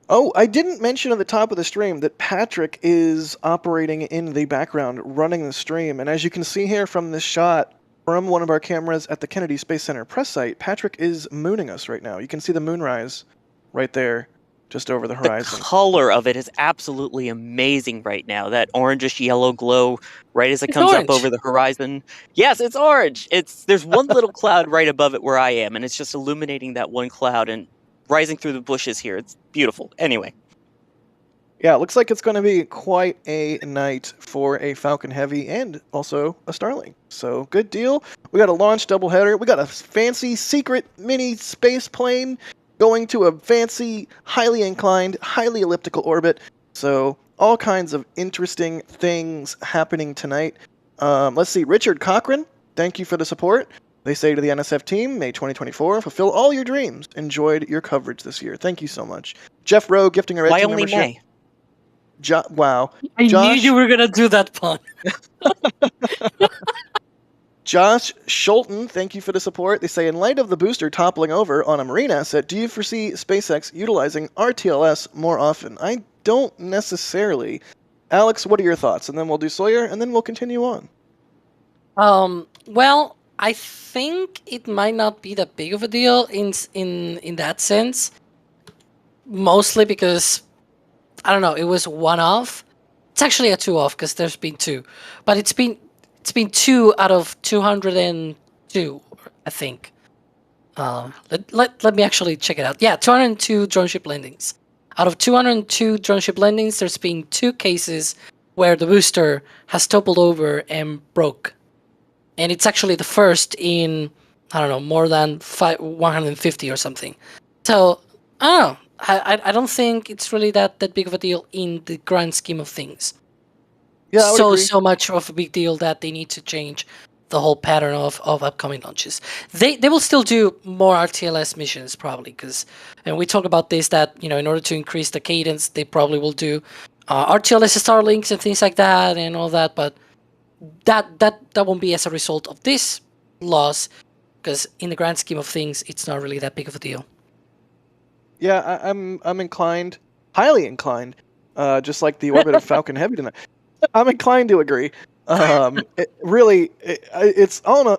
Oh, I didn't mention at the top of the stream that Patrick is operating in the background, running the stream. And as you can see here from this shot from one of our cameras at the Kennedy Space Center press site, Patrick is mooning us right now. You can see the moonrise right there, just over the horizon. The color of it is absolutely amazing right now. That orangish yellow glow right as it comes up over the horizon. Yes, it's orange. There's one little cloud right above it where I am, and it's just illuminating that one cloud and rising through the bushes here. It's beautiful. Anyway. Yeah, it looks like it's going to be quite a night for a Falcon Heavy and also a Starlink. So, good deal. We got a launch doubleheader. We got a fancy secret mini space plane going to a fancy, highly inclined, highly elliptical orbit. So, all kinds of interesting things happening tonight. Let's see, Richard Cochran, thank you for the support. They say to the NSF team, May 2024, fulfill all your dreams. Enjoyed your coverage this year. Thank you so much. Jeff Rowe gifting a red team membership. Why only May? Wow. I knew you were going to do that pun. Josh Schulten, thank you for the support. They say, in light of the booster toppling over on a marine asset, do you foresee SpaceX utilizing RTLS more often? I don't necessarily. Alex, what are your thoughts? And then we'll do Sawyer, and then we'll continue on. Well, I think it might not be that big of a deal in that sense. Mostly because, I don't know, it was one off. It's actually a two off because there's been two. But it's been 2 out of 202, I think. Let me actually check it out. Yeah, 202 drone ship landings. Out of 202 drone ship landings, there's been 2 cases where the booster has toppled over and broke. And it's actually the first in, I don't know, more than 150 or something. So, I don't know. I don't think it's really that big of a deal in the grand scheme of things. Yeah, I would agree. So much of a big deal that they need to change the whole pattern of upcoming launches. They will still do more RTLS missions probably, because, and we talk about this, that, you know, in order to increase the cadence, they probably will do RTLS Starlinks and things like that and all that, but that won't be as a result of this loss, because in the grand scheme of things, it's not really that big of a deal. Yeah, I'm inclined, highly inclined, just like the orbit of Falcon Heavy tonight. I'm inclined to agree. It's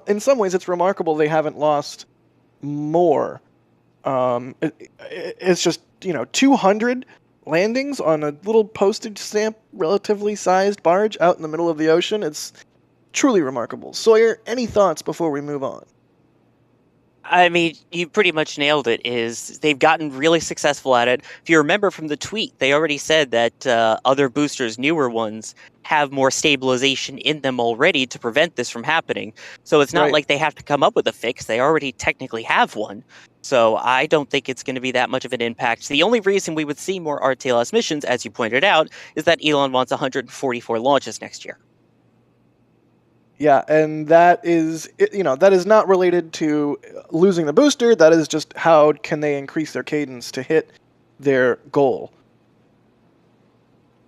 in some ways it's remarkable they haven't lost more. It's just, 200 landings on a little postage stamp, relatively sized barge out in the middle of the ocean. It's truly remarkable. Sawyer, any thoughts before we move on? I mean, you pretty much nailed it. They've gotten really successful at it. If you remember from the tweet, they already said that other boosters, newer ones, have more stabilization in them already to prevent this from happening. So it's not like they have to come up with a fix. They already technically have one. So I don't think it's going to be that much of an impact. The only reason we would see more RTLS missions, as you pointed out, is that Elon wants 144 launches next year. Yeah, and that is not related to losing the booster. That is just how can they increase their cadence to hit their goal.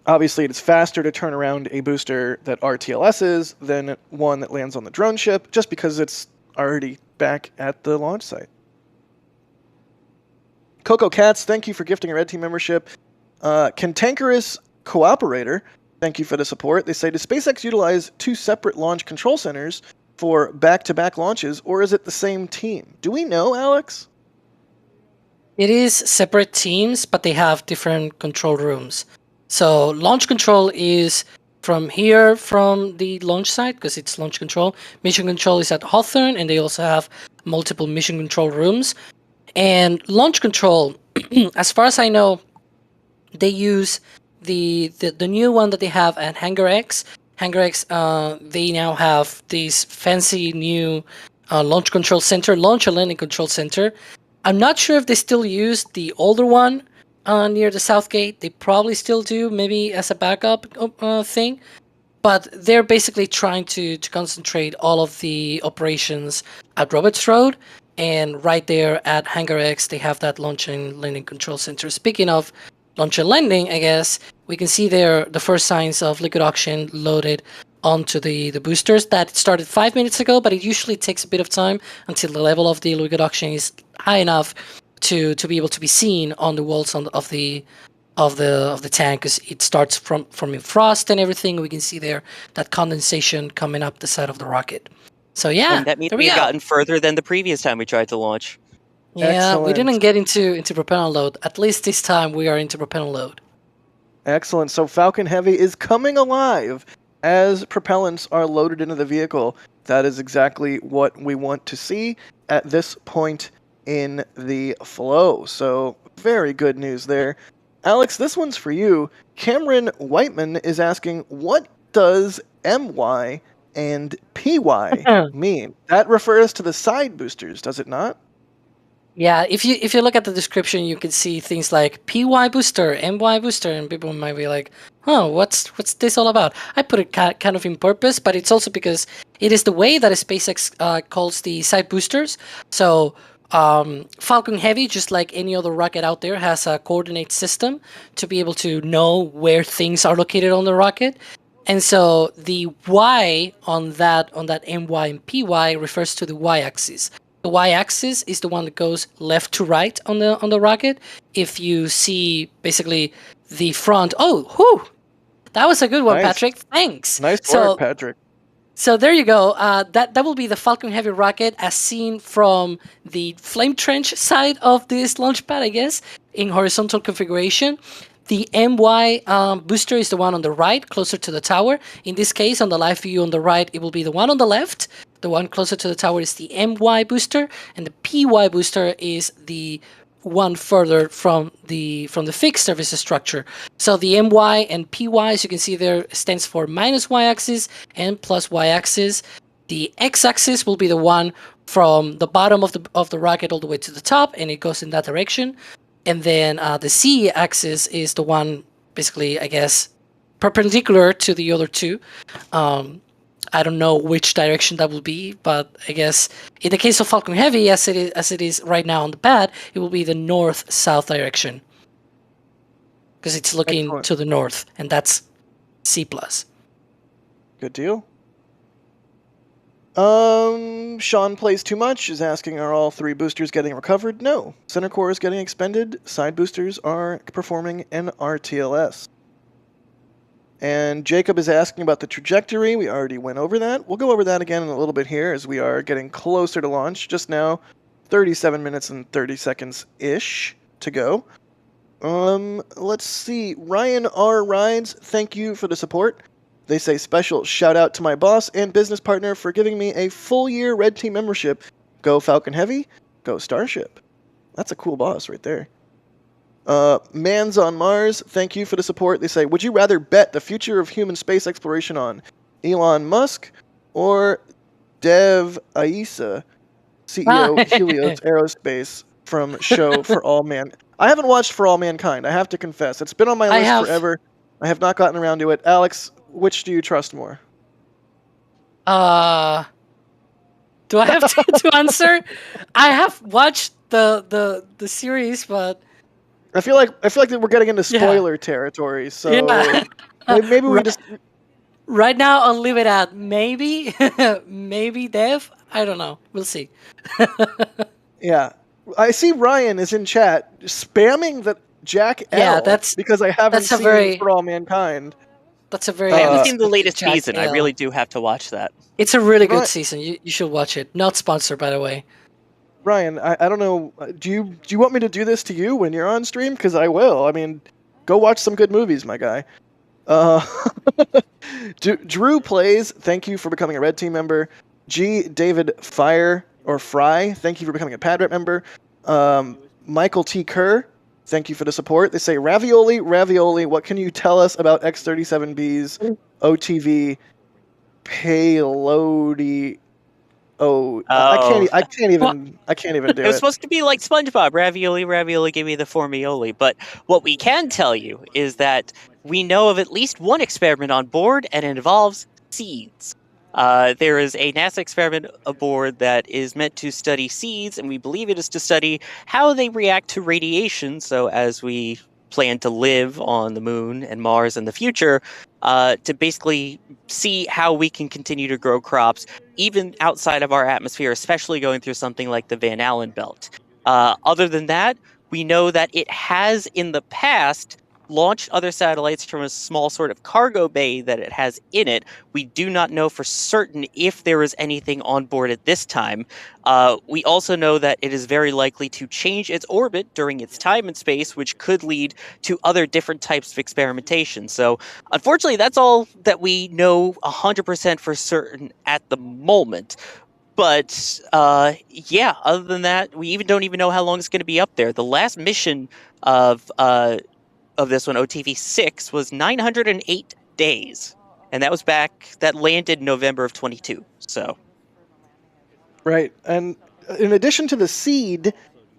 Obviously, it's faster to turn around a booster that RTLS is than one that lands on the drone ship, just because it's already back at the launch site. Coco Cats, thank you for gifting a Red Team membership. Cantankerous Cooperator, thank you for the support. They say, does SpaceX utilize 2 separate launch control centers for back-to-back launches, or is it the same team? Do we know, Alex? It is separate teams, but they have different control rooms. So launch control is from here, from the launch site, because it's launch control. Mission control is at Hawthorne, and they also have multiple mission control rooms. And launch control, as far as I know, they use the new one that they have at Hangar X. Hangar X, they now have this fancy new launch control center, launch and landing control center. I'm not sure if they still use the older one near the south gate. They probably still do, maybe as a backup thing. But they're basically trying to concentrate all of the operations at Roberts Road. And right there at Hangar X, they have that launch and landing control center. Speaking of launch and landing, I guess, we can see there the first signs of liquid oxygen loaded onto the boosters. That started 5 minutes ago, but it usually takes a bit of time until the level of the liquid oxygen is high enough to be able to be seen on the walls of the tank, because it starts from frost and everything. We can see there that condensation coming up the side of the rocket. So yeah, And that means there we've go. gotten further than the previous time we tried to launch. Yeah, we Excellent. didn't get into propellant load. At least this time we are into propellant load. Excellent. So Falcon Heavy is coming alive as propellants are loaded into the vehicle. That is exactly what we want to see at this point in the flow. So very good news there. Alex, this one's for you. Cameron Whiteman is asking, what does MY and PY mean? That refers to the side boosters, does it not? Yeah, if you look at the description, you can see things like PY booster, MY booster, and people might be like, "Oh, what's this all about?" I put it kind of in purpose, but it's also because it is the way that SpaceX calls the side boosters. So Falcon Heavy, just like any other rocket out there, has a coordinate system to be able to know where things are located on the rocket. And so the Y on that MY and PY refers to the Y-axis. The Y-axis is the one that goes left to right on the rocket. If you see basically the front, that was a good one, Nice. Patrick. Thanks. Nice So work, Patrick. so there you go. That will be the Falcon Heavy rocket as seen from the flame trench side of this launch pad, I guess, in horizontal configuration. The MY booster is the one on the right, closer to the tower. In this case, on the live view on the right, it will be the one on the left. The one closer to the tower is the MY booster, and the PY booster is the one further from the fixed surface structure. So the MY and PY, as you can see there, stands for minus Y-axis and plus Y-axis. The X-axis will be the one from the bottom of the rocket all the way to the top, and it goes in that direction. And then the Z-axis is the one, basically, I guess, perpendicular to the other two. I don't know which direction that will be, but I guess in the case of Falcon Heavy, as it is right now on the pad, it will be the north-south direction, because it's looking Excellent. to the north, and that's C+. Good deal. Sean Plays Too Much is asking, are all three boosters getting recovered? No. Center core is getting expended. Side boosters are performing an RTLS. And Jacob is asking about the trajectory. We already went over that. We'll go over that again in a little bit here as we are getting closer to launch. Just now, 37 minutes and 30 seconds-ish to go. Let's see. Ryan R. Rides, thank you for the support. They say, special shout out to my boss and business partner for giving me a full year Red Team membership. Go Falcon Heavy, go Starship. That's a cool boss right there. Mans on Mars, thank you for the support. They say, would you rather bet the future of human space exploration on Elon Musk or Dev Aisa, CEO Helios Aerospace from Show for All Man? I haven't watched For All Mankind, I have to confess. It's been on my list forever. I have not gotten around to it. Alex, which do you trust more? Do I have to answer? I have watched the series, but I feel like that we're getting into spoiler territory. So yeah. maybe we just Right now, I'll leave it at maybe, maybe Dev. I don't know. We'll see. yeah. I see Ryan is in chat spamming the Jack L. Yeah, that's because I haven't that's a seen very- For All Mankind. That's a very. I haven't seen the latest Jack season. I L. really do have to watch that. It's a really good Right. season. You should watch it. Not sponsored, by the way. Ryan, I don't know. Do you want me to do this to you when you're on stream? Because I will. I mean, go watch some good movies, my guy. Uh, Drew Plays, thank you for becoming a Red Team member. G. David Fry, thank you for becoming a Padret member. Michael T. Kerr, thank you for the support. They say, Ravioli, what can you tell us about X-37B's OTV payloady? I can't even do It was it. supposed to be like SpongeBob, ravioli, give me the formioli. But what we can tell you is that we know of at least one experiment on board, and it involves seeds. There is a NASA experiment aboard that is meant to study seeds, and we believe it is to study how they react to radiation. So as we plan to live on the moon and Mars in the future, to basically see how we can continue to grow crops even outside of our atmosphere, especially going through something like the Van Allen belt. Other than that, we know that it has in the past launched other satellites from a small sort of cargo bay that it has in it. We do not know for certain if there is anything on board at this time. We also know that it is very likely to change its orbit during its time in space, which could lead to other different types of experimentation. So, unfortunately, that's all that we know 100% for certain at the moment. But yeah, other than that, we don't even know how long it's going to be up there. The last mission of this one, OTV-6, was 908 days, and that landed November of 22. So, Right, and in addition to the seed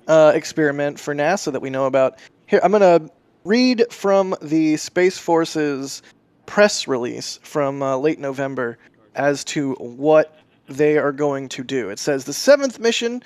experiment for NASA that we know about, here I'm gonna read from the Space Force's press release from late November as to what they are going to do. It says the 7th mission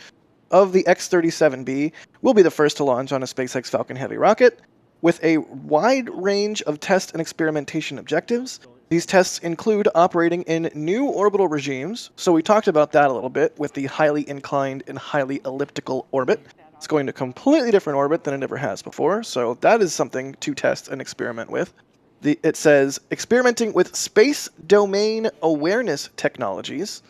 of the X-37B will be the first to launch on a SpaceX Falcon Heavy rocket with a wide range of test and experimentation objectives. These tests include operating in new orbital regimes, so we talked about that a little bit with the highly inclined and highly elliptical orbit. It's going to a completely different orbit than it ever has before, so that is something to test and experiment with. It says experimenting with space domain awareness technologies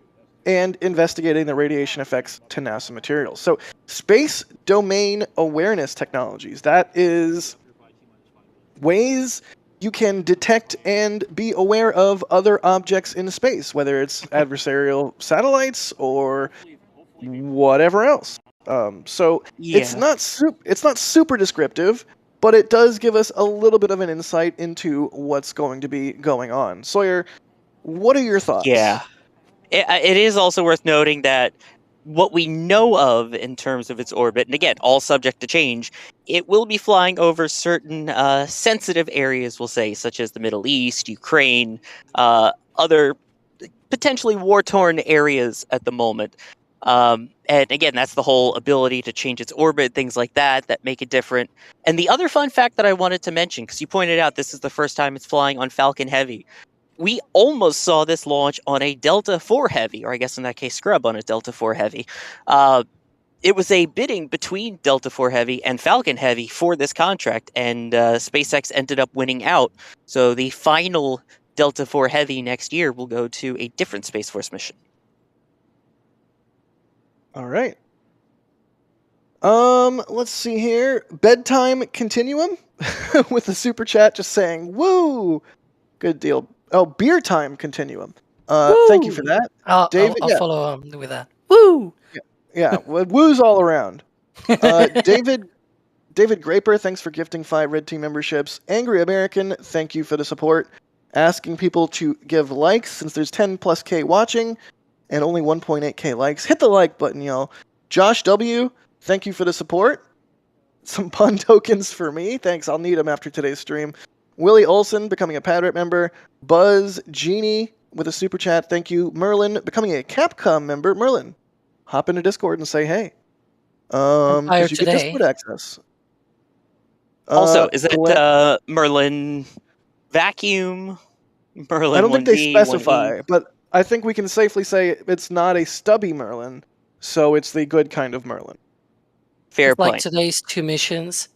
and investigating the radiation effects to NASA materials. So space domain awareness technologies, that is ways you can detect and be aware of other objects in space, whether it's adversarial satellites or whatever else. So yeah. it's not super descriptive, but it does give us a little bit of an insight into what's going to be going on. Sawyer, what are your thoughts? Yeah. It is also worth noting that what we know of in terms of its orbit, and again, all subject to change, it will be flying over certain sensitive areas, we'll say, such as the Middle East, Ukraine, other potentially war-torn areas at the moment. And again, that's the whole ability to change its orbit, things like that make it different. And the other fun fact that I wanted to mention, because you pointed out this is the first time it's flying on Falcon Heavy, we almost saw this launch on a Delta IV Heavy, or I guess in that case, Scrub on a Delta IV Heavy. It was a bidding between Delta IV Heavy and Falcon Heavy for this contract, and SpaceX ended up winning out. So the final Delta IV Heavy next year will go to a different Space Force mission. All right. Let's see here. Bedtime Continuum with the super chat just saying, woo! Good deal. Oh, Beer Time Continuum. Thank you for that. David, I'll follow with that. Woo! Yeah, woos all around. David Graper, thanks for gifting 5 Red Team memberships. Angry American, thank you for the support. Asking people to give likes since there's 10+K watching and only 1.8K likes. Hit the like button, y'all. Josh W., thank you for the support. Some pun tokens for me. Thanks, I'll need them after today's stream. Willie Olson becoming a Padret member. Buzz Genie with a super chat. Thank you. Merlin becoming a Capcom member. Merlin, hop into Discord and say hey. Because you get Discord access. Also, is it Merlin Vacuum? Merlin? I don't think they 1D, specify, 1E? but I think we can safely say it's not a stubby Merlin, so it's the good kind of Merlin. Fair point. Like today's 2 missions.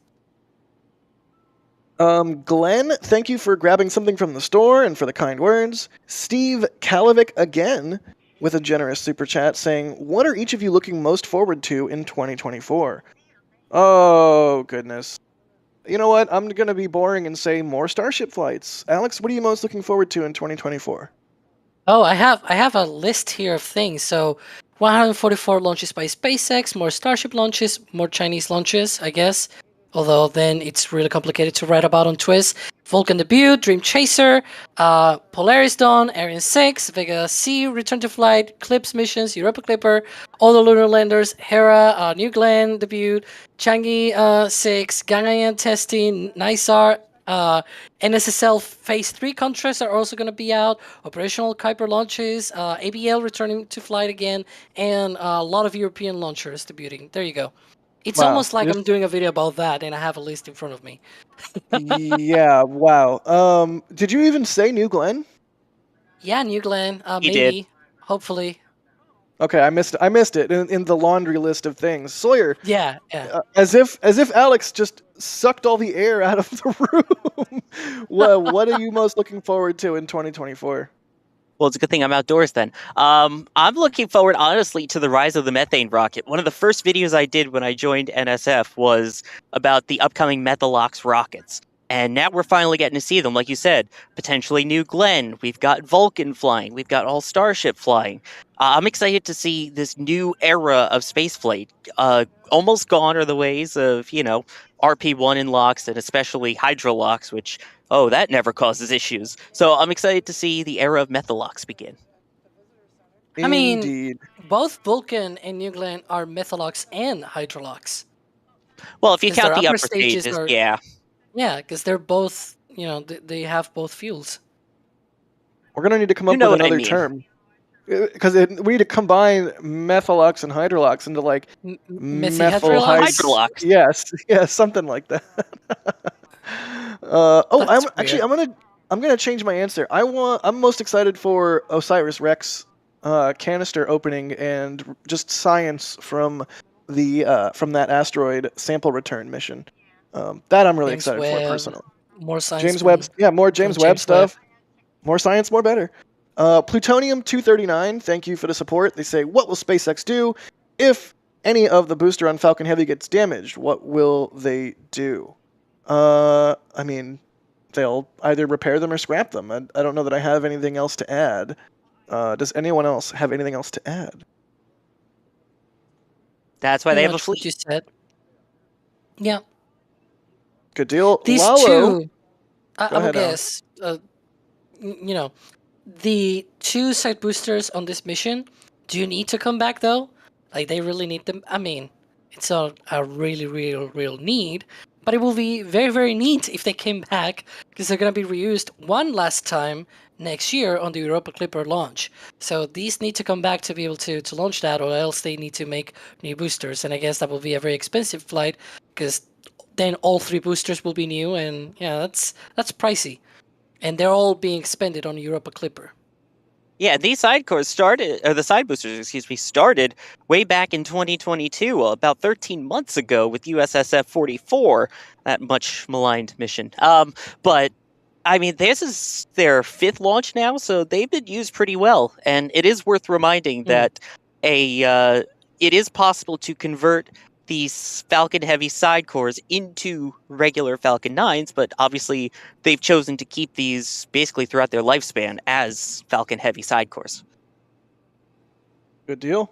Glenn, thank you for grabbing something from the store and for the kind words. Steve Kalovic again. with a generous super chat saying, "What are each of you looking most forward to in 2024?" Oh, goodness. You know what? I'm going to be boring and say more Starship flights. Alex, what are you most looking forward to in 2024? Oh, I have a list here of things. So 144 launches by SpaceX, more Starship launches, more Chinese launches, I guess. Although then it's really complicated to write about on Twiz. Vulcan debut, Dream Chaser, Polaris Dawn, Ariane 6, Vega C, Return to Flight, CLIPS missions, Europa Clipper, all the lunar landers, Hera, New Glenn debut, Changi 6, Gangneung testing, NISAR, NSSL Phase 3 contracts are also going to be out. Operational Kuiper launches, ABL returning to flight again, and a lot of European launchers debuting. There you go. It's Wow, almost like just- I'm doing a video about that, and I have a list in front of me. Yeah, wow. Did you even say New Glenn? Yeah, New Glenn, You maybe, did. hopefully. Okay, I missed it in the laundry list of things. Sawyer, Yeah. as if Alex just sucked all the air out of the room. What are you most looking forward to in 2024? Well, it's a good thing I'm outdoors then. I'm looking forward, honestly, to the rise of the methane rocket. One of the first videos I did when I joined NSF was about the upcoming Methalox rockets. And now we're finally getting to see them. Like you said, potentially New Glenn. We've got Vulcan flying. We've got all Starship flying. I'm excited to see this new era of spaceflight. Almost gone are the ways of, RP-1 in locks and especially hydrolocks, which that never causes issues. So I'm excited to see the era of Methalox begin. I mean, Indeed. both Vulcan and New Glenn are Methalox and Hydrolox. Well, if you 'Cause count their the upper upper stages stages, are- yeah. Yeah, because they're both, they have both fuels. We're gonna need to come You up know with what I another mean. term. Because we need to combine Methalox and Hydrolox into like Messy methyl Hydrolox? Hydrolox. Yes, something like that. That's weird. I'm gonna change my answer. I'm most excited for Osiris Rex canister opening and just science from that asteroid sample return mission. That I'm really James excited for Webb, personally. more science. James Webb, more from James Webb James Webb. stuff. More science, more better. Plutonium 239, thank you for the support. They say, what will SpaceX do if any of the booster on Falcon Heavy gets damaged? What will they do? I mean, they'll either repair them or scrap them. I don't know that I have anything else to add. Does anyone else have anything else to add? That's why they have a Pretty much what fleet. you said. Yeah. Good deal. These Lalo, two, I Go will ahead, Alan. guess, the two side boosters on this mission, do you need to come back though? Like, they really need them? I mean, it's not a really, real need, but it will be very, very neat if they came back, because they're going to be reused one last time next year on the Europa Clipper launch. So these need to come back to be able to launch that, or else they need to make new boosters. And I guess that will be a very expensive flight, because then all three boosters will be new, and yeah, that's pricey. And they're all being expended on Europa Clipper. Yeah, these side boosters, started way back in 2022, about 13 months ago with USSF-54, that much maligned mission. But I mean, this is their fifth launch now, so they've been used pretty well. And it is worth reminding that it is possible to convert these Falcon Heavy sidecores into regular Falcon 9s, but obviously they've chosen to keep these basically throughout their lifespan as Falcon Heavy sidecores. Good deal.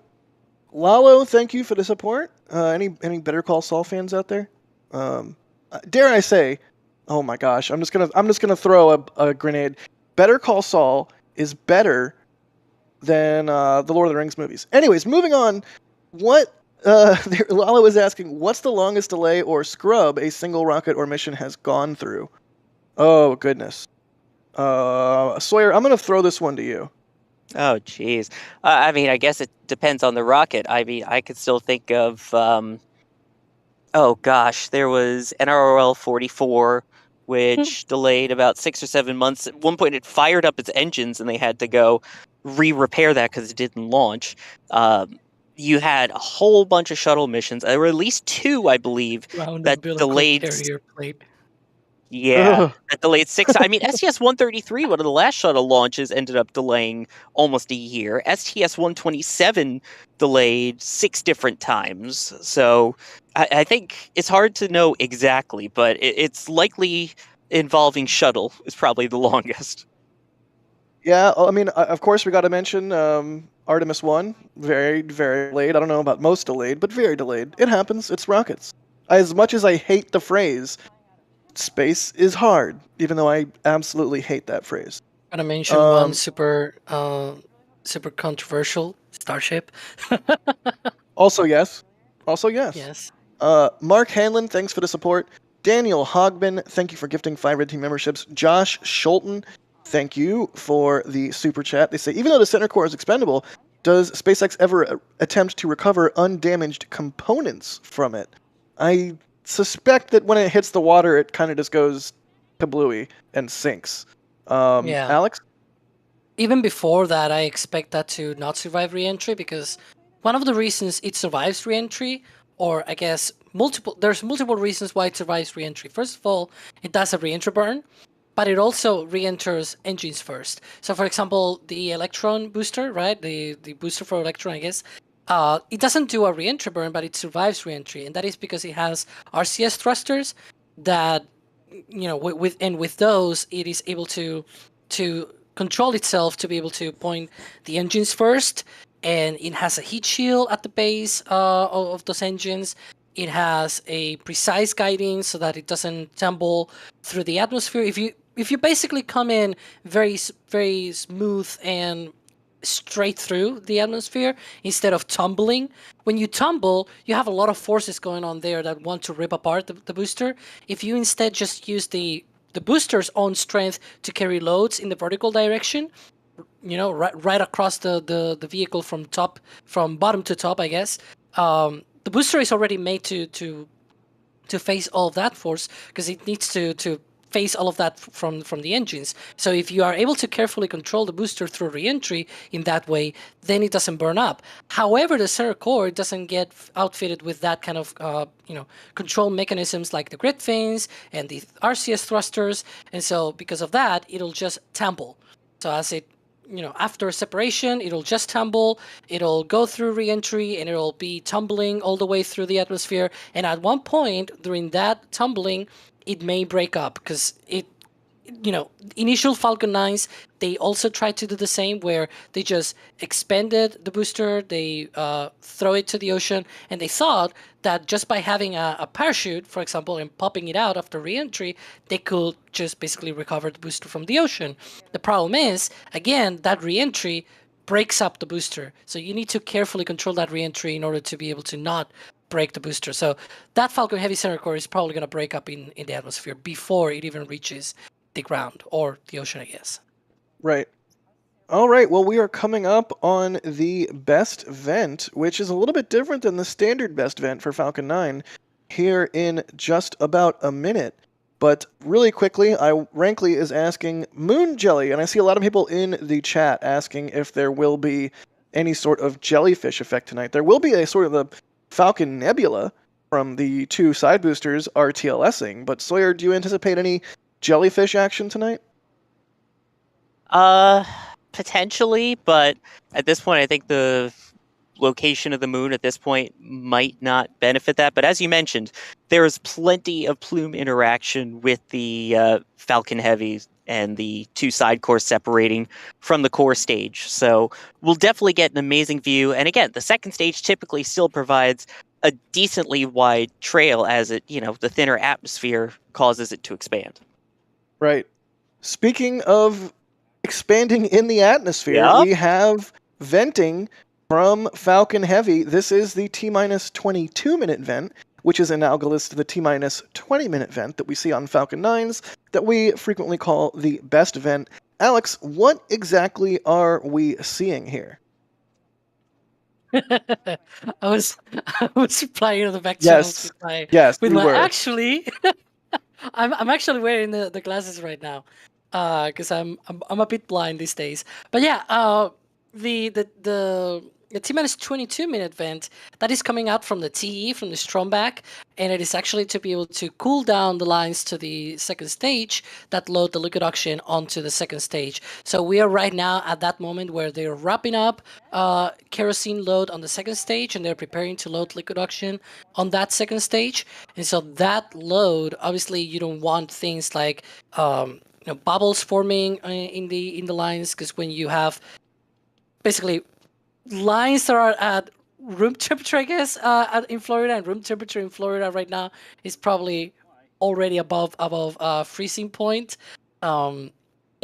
Lalo, thank you for the support. Any Better Call Saul fans out there? Dare I say? Oh my gosh! I'm just gonna throw a grenade. Better Call Saul is better than the Lord of the Rings movies. Anyways, moving on. Lalo was asking, what's the longest delay or scrub a single rocket or mission has gone through? Oh goodness. Sawyer, I'm gonna throw this one to you. Oh, jeez. I mean, I guess it depends on the rocket. I mean, I could still think of, oh gosh, there was NROL 44, which delayed about 6 or 7 months. At one point, it fired up its engines, and they had to go re-repair that because it didn't launch. You had a whole bunch of shuttle missions. There were at least 2, I believe, Round that umbilical delayed. carrier plate. Yeah, Ugh. that delayed 6. I mean, STS-133, one of the last shuttle launches, ended up delaying almost a year. STS-127 delayed 6 different times. So I think it's hard to know exactly, but it's likely involving shuttle is probably the longest. Yeah, I mean, of course, we got to mention Artemis 1. Very, very delayed. I don't know about most delayed, but very delayed. It happens. It's rockets. As much as I hate the phrase, space is hard, even though I absolutely hate that phrase. Gotta mention one Um, super controversial Starship. also, yes. Also, yes. Yes. Mark Hanlon, thanks for the support. Daniel Hogman, thank you for gifting 5 Red Team memberships. Josh Schulten, thank you for the super chat. They say, even though the center core is expendable, does SpaceX ever attempt to recover undamaged components from it? I suspect that when it hits the water, it kind of just goes kablooey and sinks. Yeah. Alex? Even before that, I expect that to not survive reentry because one of the reasons it survives reentry, or I guess there's multiple reasons why it survives reentry. First of all, it does a reentry burn, but it also re-enters engines first. So, for example, the Electron booster, right? The booster for Electron, I guess. It doesn't do a re-entry burn, but it survives re-entry, and that is because it has RCS thrusters that, with those, it is able to control itself to be able to point the engines first, and it has a heat shield at the base of those engines. It has a precise guiding so that it doesn't tumble through the atmosphere. If you basically come in very very smooth and straight through the atmosphere instead of tumbling. When you tumble, you have a lot of forces going on there that want to rip apart the booster. If you instead just use the booster's own strength to carry loads in the vertical direction, right across the vehicle from bottom to top, I guess. The booster is already made to face all of that force because it needs to face all of that from the engines. So if you are able to carefully control the booster through reentry in that way, then it doesn't burn up. However, the center core doesn't get outfitted with that kind of control mechanisms like the grid fins and the RCS thrusters, and so because of that, it'll just tumble. So as it after separation, it'll just tumble, it'll go through reentry, and it'll be tumbling all the way through the atmosphere. And at one point during that tumbling, it may break up because initial Falcon 9s, they also tried to do the same where they just expanded the booster, they throw it to the ocean, and they thought that just by having a parachute, for example, and popping it out after reentry, they could just basically recover the booster from the ocean. The problem is, again, that reentry breaks up the booster. So you need to carefully control that reentry in order to be able to not break the booster. So that Falcon Heavy center core is probably going to break up in the atmosphere before it even reaches the ground or the ocean, I guess. Right. All right. Well, we are coming up on the best vent, which is a little bit different than the standard best vent for Falcon 9 here in just about a minute. But really quickly, Rankley is asking Moon Jelly, and I see a lot of people in the chat asking if there will be any sort of jellyfish effect tonight. There will be a sort of a Falcon Nebula from the 2 side boosters RTLSing, but Sawyer, do you anticipate any jellyfish action tonight? Potentially, but at this point, I think the location of the moon at this point might not benefit that. But as you mentioned, there is plenty of plume interaction with the Falcon Heavy and the 2 side cores separating from the core stage. So we'll definitely get an amazing view. And again, the second stage typically still provides a decently wide trail as it, the thinner atmosphere causes it to expand. Right. Speaking of expanding in the atmosphere, Yep. we have venting from Falcon Heavy. This is the T-minus 22-minute vent, which is analogous to the T-minus 20-minute vent that we see on Falcon 9s that we frequently call the best vent. Alex, what exactly are we seeing here? I was replying to the back Yes. channels Yes, with you my were. actually. I'm actually wearing the glasses right now, because I'm a bit blind these days. But yeah, the a T-minus 22-minute vent that is coming out from the TE, from the Stromback, and it is actually to be able to cool down the lines to the second stage that load the liquid oxygen onto the second stage. So we are right now at that moment where they're wrapping up kerosene load on the second stage, and they're preparing to load liquid oxygen on that second stage. And so that load, obviously, you don't want things like bubbles forming in the lines, because when you have basically lines that are at room temperature, I guess, in Florida, and room temperature in Florida right now is probably already above freezing point.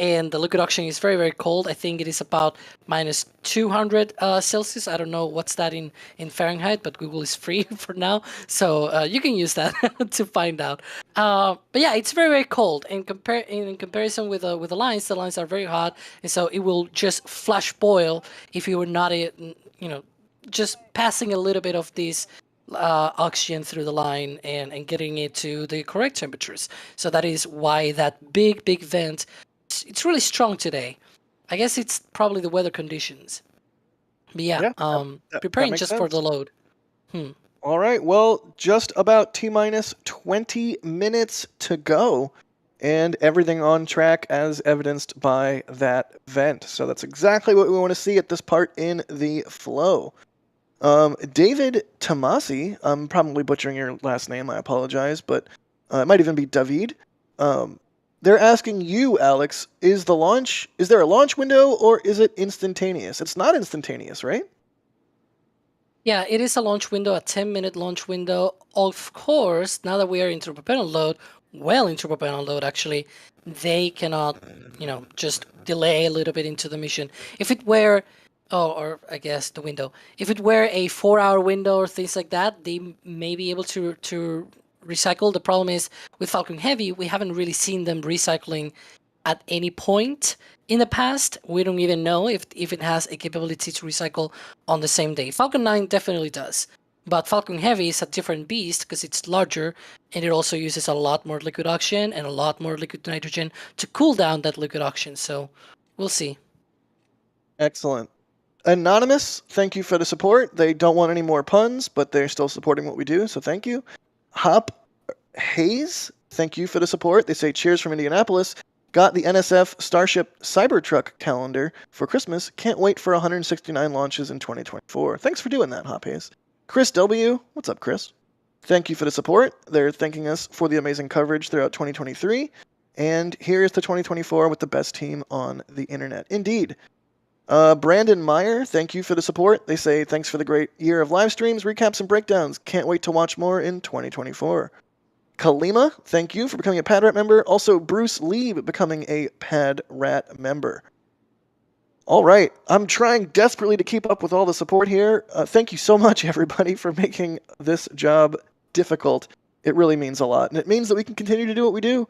And the liquid oxygen is very, very cold. I think it is about minus 200 Celsius. I don't know what's that in Fahrenheit, but Google is free for now, so you can use that to find out. But yeah, it's very, very cold. And in comparison with the lines are very hot, and so it will just flash boil if you were not, just passing a little bit of this oxygen through the line and getting it to the correct temperatures. So that is why that big vent. It's really strong today. I guess it's probably the weather conditions. But yeah, preparing just for the load. All right, well, just about T-minus 20 minutes to go, and everything on track as evidenced by that vent. So that's exactly what we want to see at this part in the flow. David Tomasi, I'm probably butchering your last name, I apologize, but it might even be David. They're asking you, Alex, is there a launch window or is it instantaneous? It's not instantaneous, right? Yeah, it is a launch window, a 10-minute launch window. Of course, now that we are into propellant load, actually, they cannot, just delay a little bit into the mission. If it were, or I guess the window, if it were a 4-hour window or things like that, they may be able to recycle. The problem is with Falcon Heavy, we haven't really seen them recycling at any point in the past. We don't even know if it has a capability to recycle on the same day. Falcon 9 definitely does, but Falcon Heavy is a different beast because it's larger and it also uses a lot more liquid oxygen and a lot more liquid nitrogen to cool down that liquid oxygen. So we'll see. Excellent. Anonymous, thank you for the support. They don't want any more puns, but they're still supporting what we do, so thank you. Hop Hayes, thank you for the support. They say, cheers from Indianapolis. Got the NSF Starship Cybertruck calendar for Christmas. Can't wait for 169 launches in 2024. Thanks for doing that, Hop Hayes. Chris W., what's up, Chris? Thank you for the support. They're thanking us for the amazing coverage throughout 2023. And here's the 2024 with the best team on the internet. Indeed. Brandon Meyer, thank you for the support. They say, thanks for the great year of live streams, recaps, and breakdowns. Can't wait to watch more in 2024. Kalima, thank you for becoming a Pad Rat member. Also, Bruce Lieb becoming a Pad Rat member. All right, I'm trying desperately to keep up with all the support here. Thank you so much, everybody, for making this job difficult. It really means a lot, and it means that we can continue to do what we do,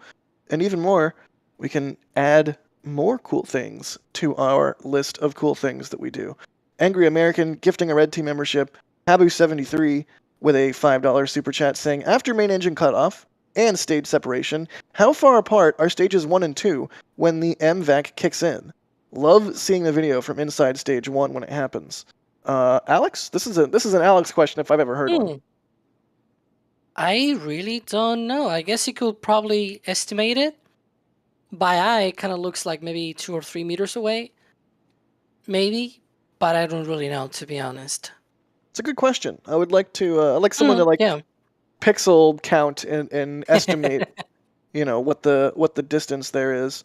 and even more, we can add more cool things to our list of cool things that we do. Angry American gifting a Red Team membership. Habu73 with a $5 super chat saying, after main engine cutoff and stage separation, how far apart are stages 1 and 2 when the MVAC kicks in? Love seeing the video from inside stage 1 when it happens. Alex? This is an Alex question if I've ever heard one. I really don't know. I guess you could probably estimate it. By eye, it kind of looks like maybe 2 or 3 meters away. Maybe, but I don't really know, to be honest. It's a good question. I would like to, someone to pixel count and estimate, what the distance there is.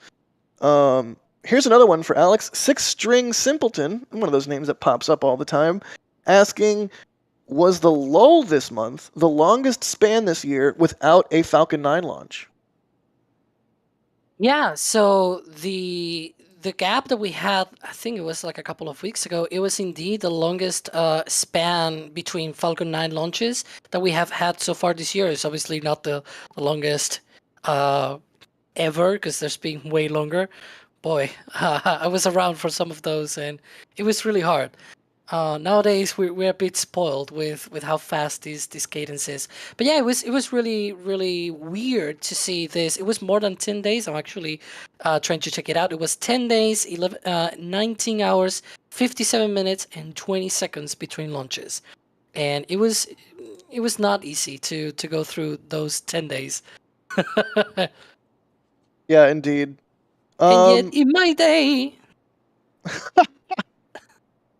Here's another one for Alex. 6-String Simpleton, one of those names that pops up all the time, asking, was the lull this month the longest span this year without a Falcon 9 launch? Yeah, so the gap that we had, I think it was like a couple of weeks ago, it was indeed the longest span between Falcon 9 launches that we have had so far this year. It's obviously not the longest ever, because there's been way longer. Boy, I was around for some of those, and it was really hard. Nowadays we're a bit spoiled with how fast this cadence is. But yeah, it was really, really weird to see this. It was more than 10 days. I'm actually trying to check it out. It was 10 days, 19 hours, 57 minutes and 20 seconds between launches. And it was not easy to go through those 10 days. Yeah, indeed. And yet, in my day,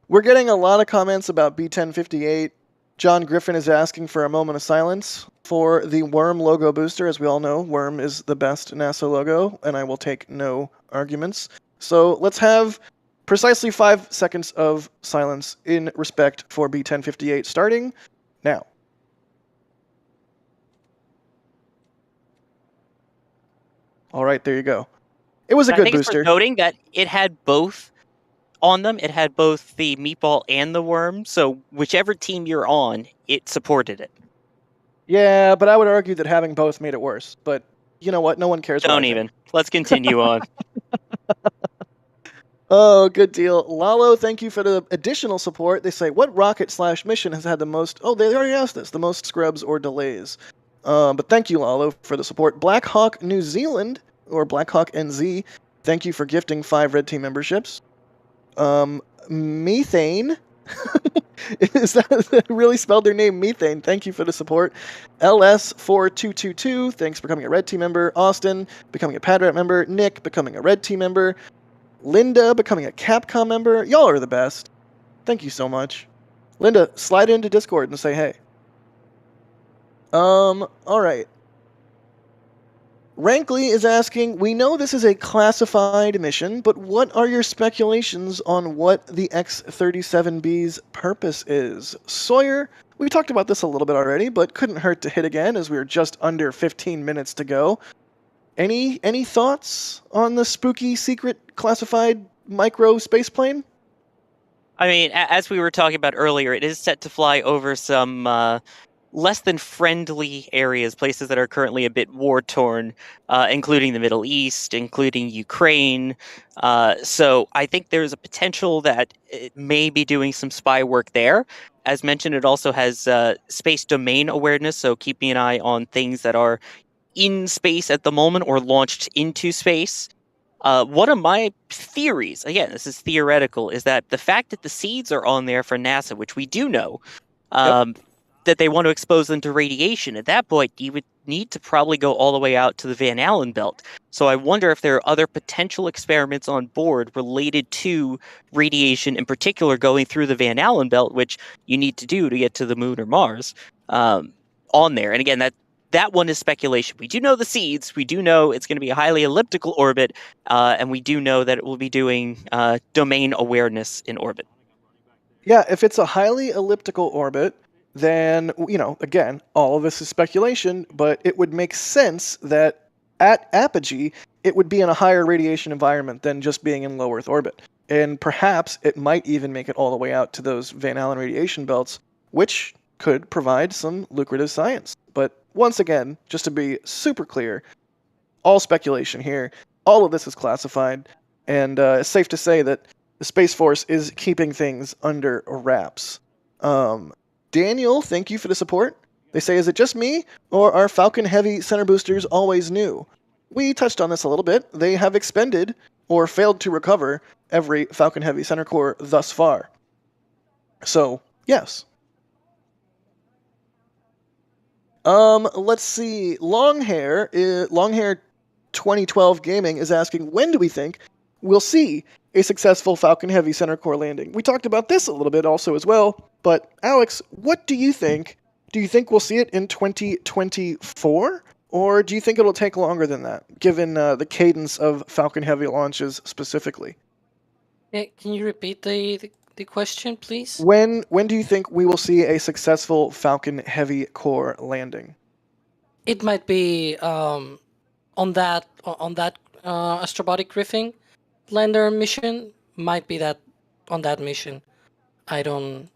We're getting a lot of comments about B1058. John Griffin is asking for a moment of silence for the Worm logo booster. As we all know, Worm is the best NASA logo, and I will take no arguments. So let's have precisely 5 seconds of silence in respect for B1058 starting now. All right, there you go. It was a I good think it's booster. worth noting that it had both on them. It had both the meatball and the worm. So whichever team you're on, it supported it. Yeah, but I would argue that having both made it worse. But you know what? No one cares. Don't even. Let's continue on. Oh, good deal. Lalo, thank you for the additional support. They say, what rocket/mission has had the most... Oh, they already asked this. The most scrubs or delays. But thank you, Lalo, for the support. Black Hawk New Zealand, or Black Hawk NZ, thank you for gifting 5 Red Team memberships. Methane... Is that really spelled their name? Methane. Thank you for the support. LS4222, thanks for becoming a Red Team member. Austin, becoming a Padrat member. Nick, becoming a Red Team member. Linda, becoming a Capcom member. Y'all are the best. Thank you so much. Linda, slide into Discord and say hey. Alright. Rankley is asking, we know this is a classified mission, but what are your speculations on what the X-37B's purpose is? Sawyer, we talked about this a little bit already, but couldn't hurt to hit again as we were just under 15 minutes to go. Any thoughts on the spooky, secret, classified micro spaceplane? I mean, as we were talking about earlier, it is set to fly over some less than friendly areas, places that are currently a bit war-torn, including the Middle East, including Ukraine. So I think there's a potential that it may be doing some spy work there. As mentioned, it also has space domain awareness, so keeping an eye on things that are in space at the moment or launched into space. One of my theories, again, this is theoretical, is that the fact that the seeds are on there for NASA, which we do know, that they want to expose them to radiation, at that point, you would need to probably go all the way out to the Van Allen belt. So I wonder if there are other potential experiments on board related to radiation, in particular going through the Van Allen belt, which you need to do to get to the moon or Mars, on there. And again, that one is speculation. We do know the seeds. We do know it's going to be a highly elliptical orbit, and we do know that it will be doing domain awareness in orbit. Yeah, if it's a highly elliptical orbit, then, again, all of this is speculation, but it would make sense that at apogee, it would be in a higher radiation environment than just being in low Earth orbit. And perhaps it might even make it all the way out to those Van Allen radiation belts, which could provide some lucrative science. But once again, just to be super clear, all speculation here. All of this is classified, and it's safe to say that the Space Force is keeping things under wraps. Daniel, thank you for the support. They say, is it just me, or are Falcon Heavy center boosters always new? We touched on this a little bit. They have expended, or failed to recover, every Falcon Heavy center core thus far. So, yes. Let's see. Longhair 2012 Gaming is asking, when do we think we'll see a successful Falcon Heavy center core landing? We talked about this a little bit also as well, but Alex, what do you think? Do you think we'll see it in 2024? Or do you think it'll take longer than that, given the cadence of Falcon Heavy launches specifically? Yeah, can you repeat the question, please? When do you think we will see a successful Falcon Heavy core landing? It might be on that Astrobotic Griffin lander mission. Might be that on that mission. I don't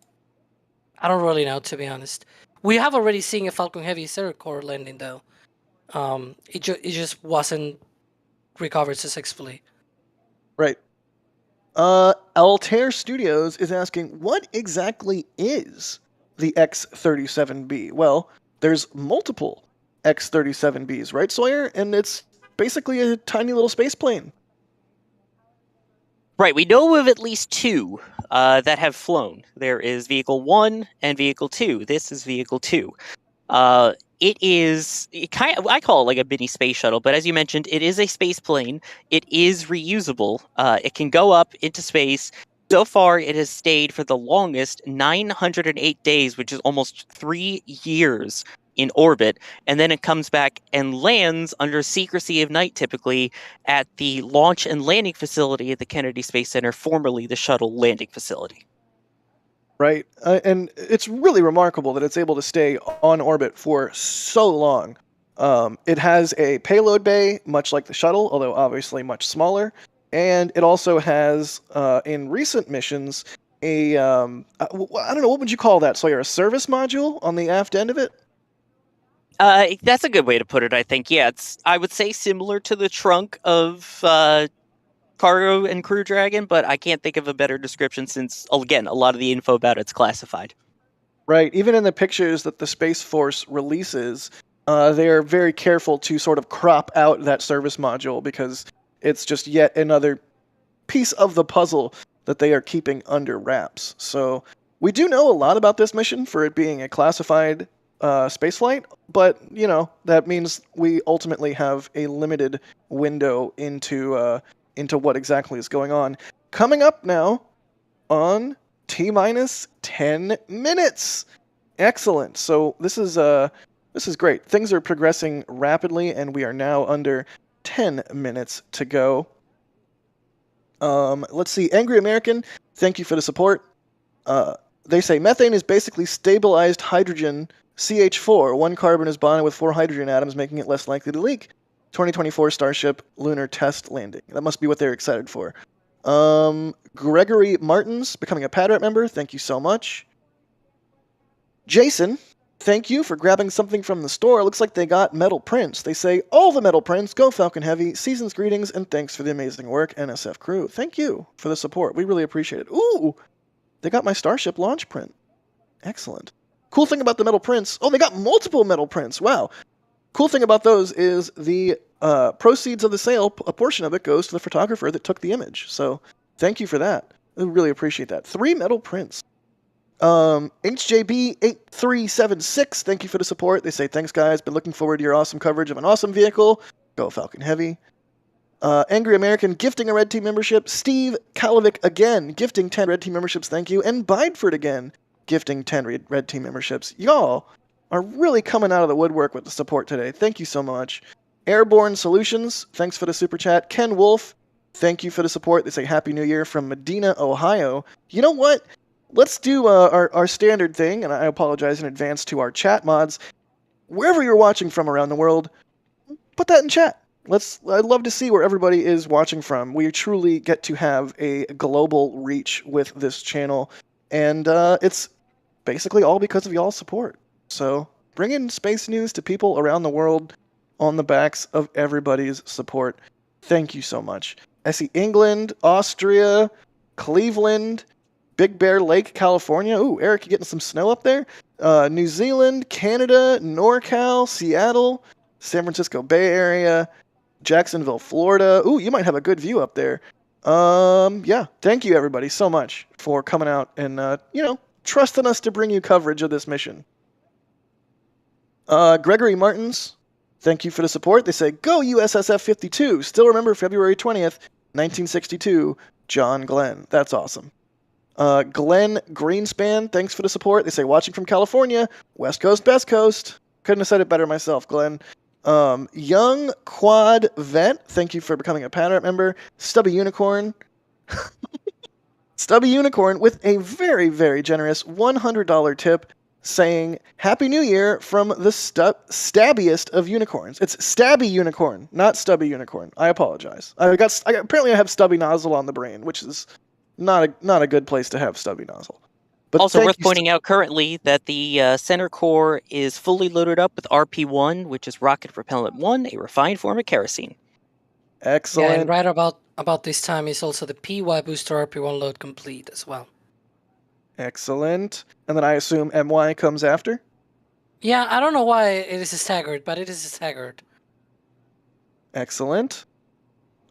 really know, to be honest. We have already seen a Falcon Heavy center core landing though. It just wasn't recovered successfully. Right. Altair Studios is asking, what exactly is the X-37B? Well, there's multiple X-37Bs, right, Sawyer? And it's basically a tiny little space plane. Right, we know of at least two. that have flown. There is Vehicle 1 and Vehicle 2. This is Vehicle 2. It is I call it like a mini space shuttle, but as you mentioned, it is a space plane. It is reusable. It can go up into space. So far, it has stayed for the longest 908 days, which is almost 3 years in orbit, and then it comes back and lands under secrecy of night, typically at the launch and landing facility at the Kennedy Space Center, formerly the Shuttle Landing Facility. Right, and it's really remarkable that it's able to stay on orbit for so long. It has a payload bay, much like the shuttle, although obviously much smaller, and it also has, in recent missions, a I don't know, what would you call that, Sawyer? A service module on the aft end of it? That's a good way to put it, I think. Yeah, I would say similar to the trunk of Cargo and Crew Dragon, but I can't think of a better description since, again, a lot of the info about it's classified. Right, even in the pictures that the Space Force releases, they're very careful to sort of crop out that service module because it's just yet another piece of the puzzle that they are keeping under wraps. So we do know a lot about this mission for it being a classified spaceflight, but, you know, that means we ultimately have a limited window into what exactly is going on. Coming up now on T-minus 10 minutes. Excellent. So this is great. Things are progressing rapidly, and we are now under 10 minutes to go. Let's see. Angry American, thank you for the support. They say methane is basically stabilized hydrogen CH4. One carbon is bonded with 4 hydrogen atoms, making it less likely to leak. 2024 Starship lunar test landing. That must be what they're excited for. Gregory Martins, becoming a Padrat member. Thank you so much. Jason, thank you for grabbing something from the store. Looks like they got metal prints. They say, all the metal prints, go Falcon Heavy, season's greetings, and thanks for the amazing work, NSF crew. Thank you for the support. We really appreciate it. Ooh, they got my Starship launch print. Excellent. Cool thing about the metal prints, oh, they got multiple metal prints. Wow. Cool thing about those is the proceeds of the sale, a portion of it goes to the photographer that took the image. So thank you for that. I really appreciate that. 3 metal prints. HJB8376, thank you for the support. They say, thanks guys, been looking forward to your awesome coverage of an awesome vehicle. Go Falcon Heavy. Angry American gifting a Red Team membership. Steve Kalovic again gifting 10 Red Team memberships, thank you. And Bideford again gifting 10 Red Team memberships. Y'all are really coming out of the woodwork with the support today. Thank you so much. Airborne Solutions, thanks for the super chat. Ken Wolf, thank you for the support. They say Happy New Year from Medina, Ohio. You know what? Let's do our standard thing, and I apologize in advance to our chat mods. Wherever you're watching from around the world, put that in chat. I'd love to see where everybody is watching from. We truly get to have a global reach with this channel, and it's basically all because of y'all's support. So bringing space news to people around the world on the backs of everybody's support. Thank you so much. I see England, Austria, Cleveland, Big Bear Lake, California. Ooh, Eric, you getting some snow up there? New Zealand, Canada, NorCal, Seattle, San Francisco Bay Area, Jacksonville, Florida. Ooh, you might have a good view up there. Yeah, thank you everybody so much for coming out and, trusting us to bring you coverage of this mission. Gregory Martins, thank you for the support. They say, go USSF-52. Still remember February 20th, 1962, John Glenn. That's awesome. Glenn Greenspan, thanks for the support. They say, watching from California, West Coast, Best Coast. Couldn't have said it better myself, Glenn. Young Quad Vet, thank you for becoming a Padrat member. Stubby Unicorn. Stubby Unicorn with a very, very generous $100 tip saying, Happy New Year from the stabbiest of unicorns. It's Stabby Unicorn, not Stubby Unicorn. I apologize. Apparently I have Stubby Nozzle on the brain, which is not a good place to have Stubby Nozzle. But also worth pointing out currently that the center core is fully loaded up with RP-1, which is Rocket Propellant 1, a refined form of kerosene. Excellent. Yeah, and right about this time is also the PY booster RP-1 load complete as well. Excellent. And then I assume MY comes after? Yeah, I don't know why it is staggered, but it is staggered. Excellent.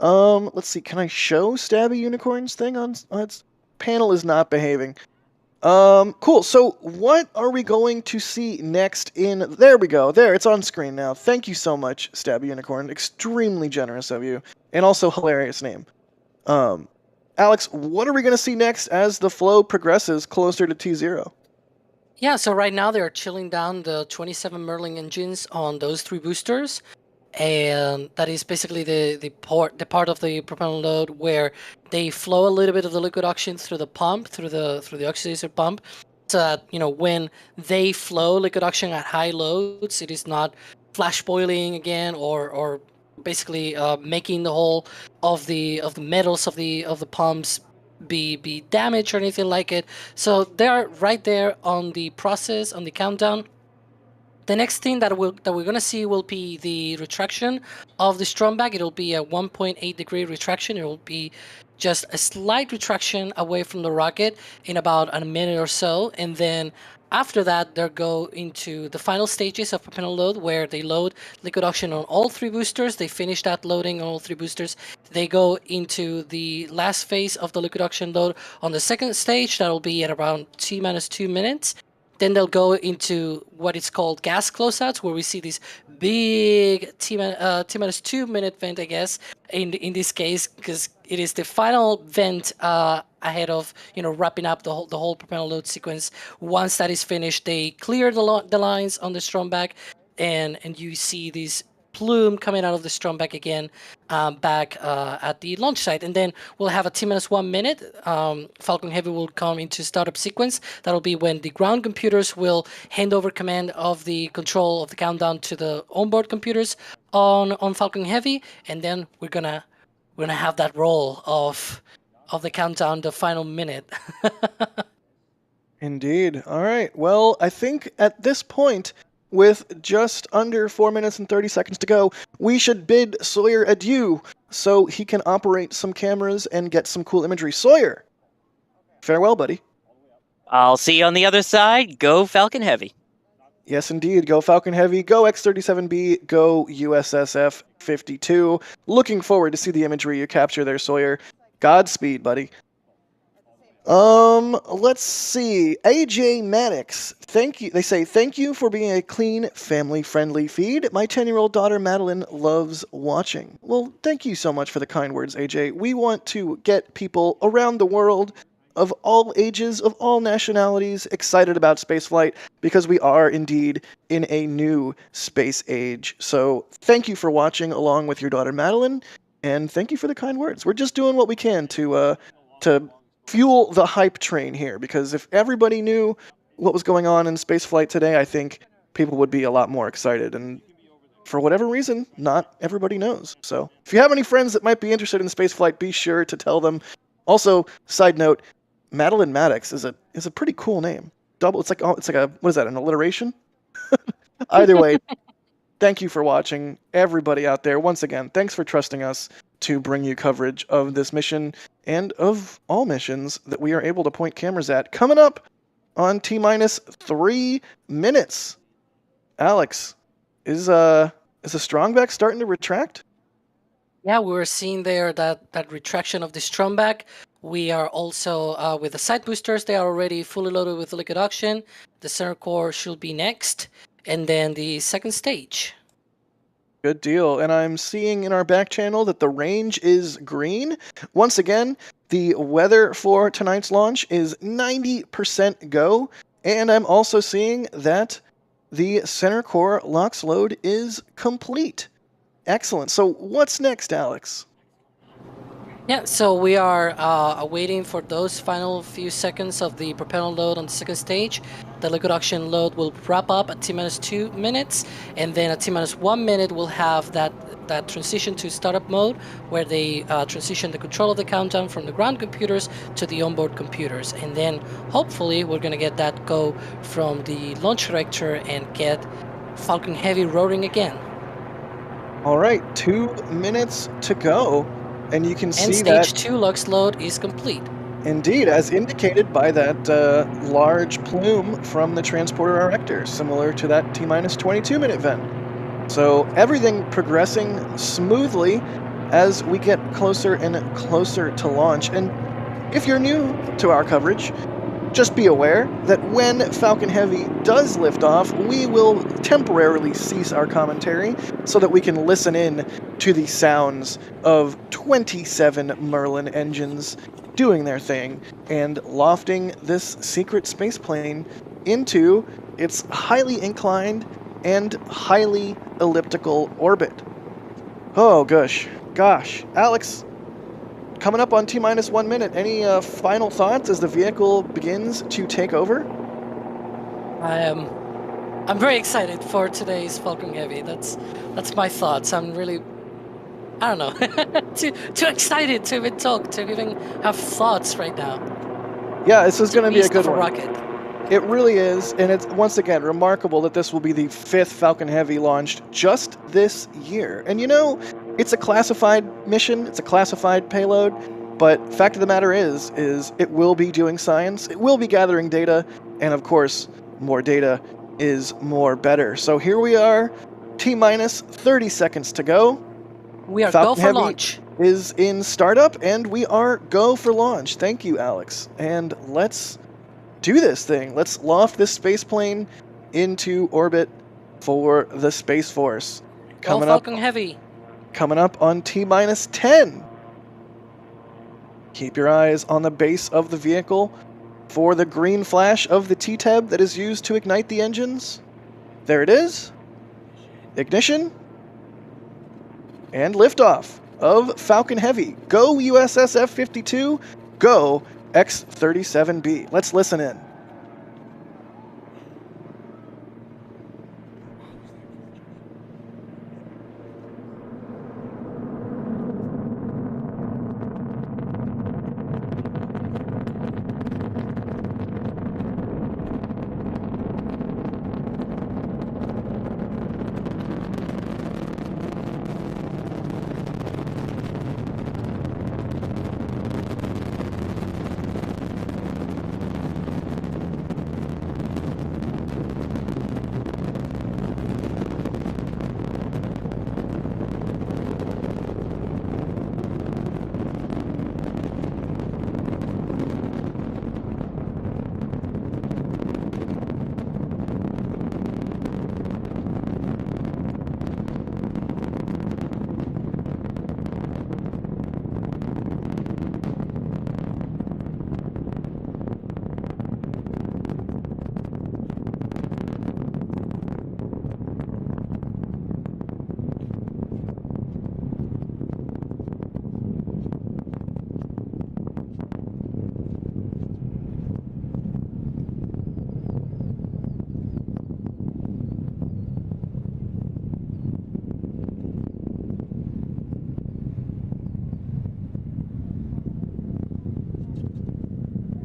Let's see. Can I show Stabby Unicorn's thing on its panel is not behaving. Cool. So what are we going to see next in... There we go. There, it's on screen now. Thank you so much, Stabby Unicorn. Extremely generous of you. And also hilarious name. Alex, what are we going to see next as the flow progresses closer to T0? Yeah, so right now they're chilling down the 27 Merlin engines on those 3 boosters. And that is basically the part of the propellant load where they flow a little bit of the liquid oxygen through the pump, through the oxidizer pump, so that when they flow liquid oxygen at high loads, it is not flash boiling again or basically making the whole of the metals of the pumps be damaged or anything like it. So they're right there on the process, on the countdown. The next thing that we're going to see will be the retraction of the strum bag. It'll be a 1.8 degree retraction. It will be just a slight retraction away from the rocket in about a minute or so. And then after that, they'll go into the final stages of propellant load where they load liquid oxygen on all 3 boosters. They finish that loading on all 3 boosters. They go into the last phase of the liquid oxygen load on the second stage. That'll be at around T-2 minutes. Then they'll go into what is called gas closeouts, where we see this big T-2 minute vent, I guess, in this case, because it is the final vent ahead of wrapping up the whole propellant load sequence. Once that is finished, they clear the lines on the strum bag, and you see this plume coming out of the strum bag again back at the launch site. And then we'll have a T-1 minute. Falcon Heavy will come into startup sequence. That'll be when the ground computers will hand over command of the control of the countdown to the onboard computers on Falcon Heavy, and then we're gonna have that roll of the countdown, the final minute. Indeed. All right. Well, I think at this point, with just under 4 minutes and 30 seconds to go, we should bid Sawyer adieu so he can operate some cameras and get some cool imagery. Sawyer, farewell, buddy. I'll see you on the other side. Go Falcon Heavy. Yes, indeed. Go Falcon Heavy, go X-37B, go USSF-52. Looking forward to see the imagery you capture there, Sawyer. Godspeed, buddy. Let's see. AJ Maddox, thank you. They say, thank you for being a clean, family-friendly feed. My 10-year-old daughter, Madeline, loves watching. Well, thank you so much for the kind words, AJ. We want to get people around the world of all ages, of all nationalities, excited about spaceflight, because we are indeed in a new space age. So thank you for watching along with your daughter, Madeline, and thank you for the kind words. We're just doing what we can to fuel the hype train here, because if everybody knew what was going on in spaceflight today, I think people would be a lot more excited, and for whatever reason, not everybody knows. So if you have any friends that might be interested in spaceflight, be sure to tell them. Also, side note, Madeline Maddox is a pretty cool name. It's like a, what is that, an alliteration? Either way, thank you for watching, everybody out there. Once again, thanks for trusting us to bring you coverage of this mission and of all missions that we are able to point cameras at. Coming up on T-3 minutes. Alex, is a strongback starting to retract? Yeah, we were seeing there that retraction of the strum bag. We are also with the side boosters. They are already fully loaded with liquid oxygen. The center core should be next, and then the second stage. Good deal. And I'm seeing in our back channel that the range is green. Once again, the weather for tonight's launch is 90% go. And I'm also seeing that the center core LOX load is complete. Excellent. So what's next, Alex? Yeah, so we are waiting for those final few seconds of the propellant load on the second stage. The liquid oxygen load will wrap up at T-2 minutes, and then at T-1 minute we'll have that transition to startup mode, where they transition the control of the countdown from the ground computers to the onboard computers. And then hopefully we're going to get that go from the launch director and get Falcon Heavy roaring again. All right, 2 minutes to go. And you can see that stage 2 LOX load is complete. Indeed, as indicated by that large plume from the transporter erector, similar to that T-22 minute vent. So everything progressing smoothly as we get closer and closer to launch. And if you're new to our coverage, just be aware that when Falcon Heavy does lift off, we will temporarily cease our commentary so that we can listen in to the sounds of 27 Merlin engines doing their thing and lofting this secret space plane into its highly inclined and highly elliptical orbit. Oh, gosh. Alex, coming up on T-minus 1 minute, any final thoughts as the vehicle begins to take over? I'm very excited for today's Falcon Heavy. That's my thoughts. I'm really, I don't know, too excited to even talk, to even have thoughts right now. Yeah, this is going to be a good one. Rocket. It really is, and it's once again remarkable that this will be the 5th Falcon Heavy launched just this year. And you know, it's a classified mission, it's a classified payload, but fact of the matter is it will be doing science, it will be gathering data, and of course, more data is more better. So here we are, T-minus 30 seconds to go. We are Falcon go for Heavy launch. Is in startup, and we are go for launch. Thank you, Alex. And let's do this thing. Let's loft this space plane into orbit for the Space Force. Go Falcon Heavy. Coming up on T-minus 10. Keep your eyes on the base of the vehicle for the green flash of the T-tab that is used to ignite the engines. There it is. Ignition. And liftoff of Falcon Heavy. Go USSF-52. Go X-37B. Let's listen in.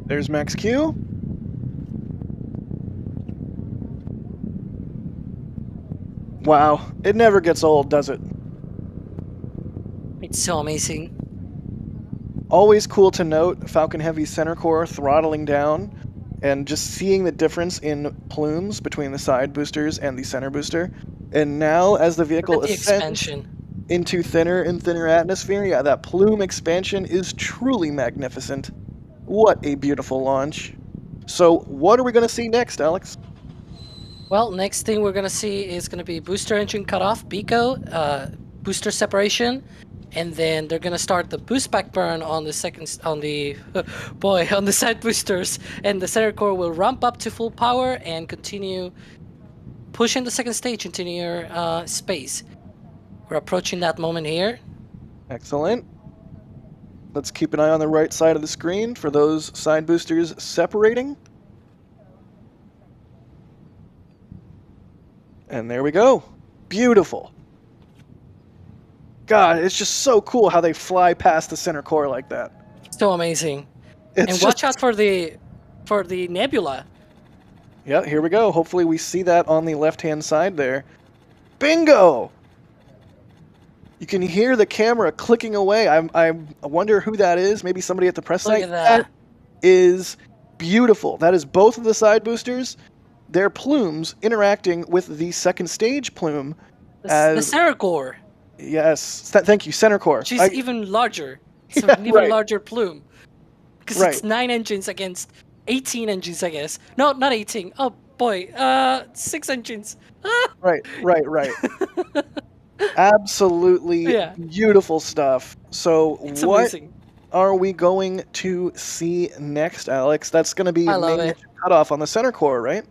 There's Max Q. Wow, it never gets old, does it? It's so amazing. Always cool to note Falcon Heavy center core throttling down and just seeing the difference in plumes between the side boosters and the center booster. And now as the vehicle ascends into thinner and thinner atmosphere, yeah, that plume expansion is truly magnificent. What a beautiful launch. So what are we going to see next, Alex? Well, next thing we're going to see is going to be booster engine cutoff, BECO, booster separation, and then they're going to start the boost back burn on the on the side boosters, and the center core will ramp up to full power and continue pushing the second stage into near space. We're approaching that moment here. Excellent. Let's keep an eye on the right side of the screen for those side boosters separating. And there we go. Beautiful. God, it's just so cool how they fly past the center core like that. So amazing. It's and watch out for the nebula. Yeah, here we go. Hopefully we see that on the left-hand side there. Bingo! You can hear the camera clicking away. I wonder who that is. Maybe somebody at the press site. Look at that. That is beautiful. That is both of the side boosters. Their plumes interacting with the second stage plume. The center core. Yes. Thank you, center core. She's even larger. It's an even larger plume. because Right. it's 9 engines against 18 engines, I guess. No, not 18. Oh boy, 6 engines. Ah! Right. Absolutely Yeah, beautiful stuff. So, it's what amazing. are we going to see next, Alex? That's going to be I love main it. engine cutoff on the center core, right?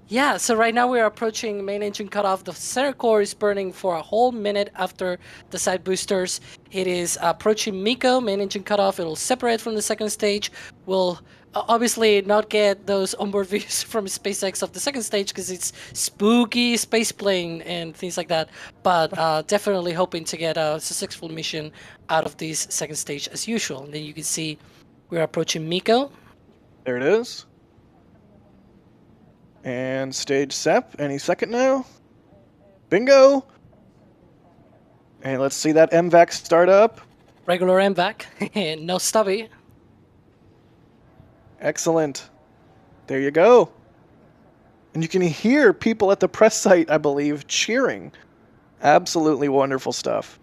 Yeah, so right now we're approaching main engine cutoff. The center core is burning for a whole minute after the side boosters. It is approaching MECO, main engine cutoff. It'll separate from the second stage. We'll obviously not get those onboard views from SpaceX of the second stage because it's spooky space plane and things like that. But definitely hoping to get a successful mission out of this second stage as usual. And then you can see we're approaching MECO. There it is. And stage SEP any second now. Bingo. And let's see that MVAC start up. Regular MVAC, no stubby. Excellent. There you go. And you can hear people at the press site, I believe, cheering. Absolutely wonderful stuff.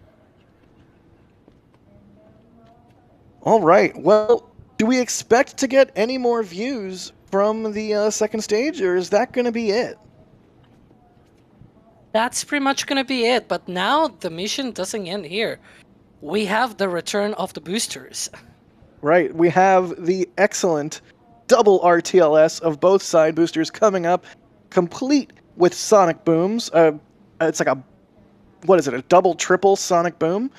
All right. Well, do we expect to get any more views from the second stage, or is that going to be it? That's pretty much going to be it. But now the mission doesn't end here. We have the return of the boosters. Right. We have the excellent double RTLS of both side boosters coming up, complete with sonic booms. It's like what is it? A double, triple sonic boom.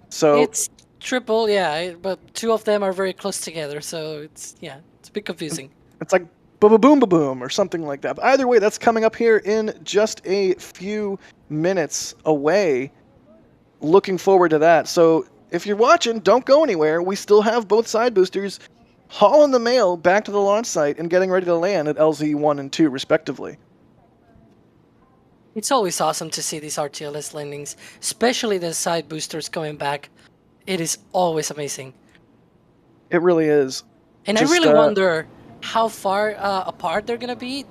So It's triple, yeah, but 2 of them are very close together, so it's a bit confusing. it's like boom, boom, or something like that. But either way, that's coming up here in just a few minutes away. Looking forward to that. So if you're watching, don't go anywhere. We still have both side boosters hauling the mail back to the launch site and getting ready to land at LZ1 and 2, respectively. It's always awesome to see these RTLS landings, especially the side boosters coming back. It is always amazing. It really is. And Just, I really wonder how far apart they're gonna be.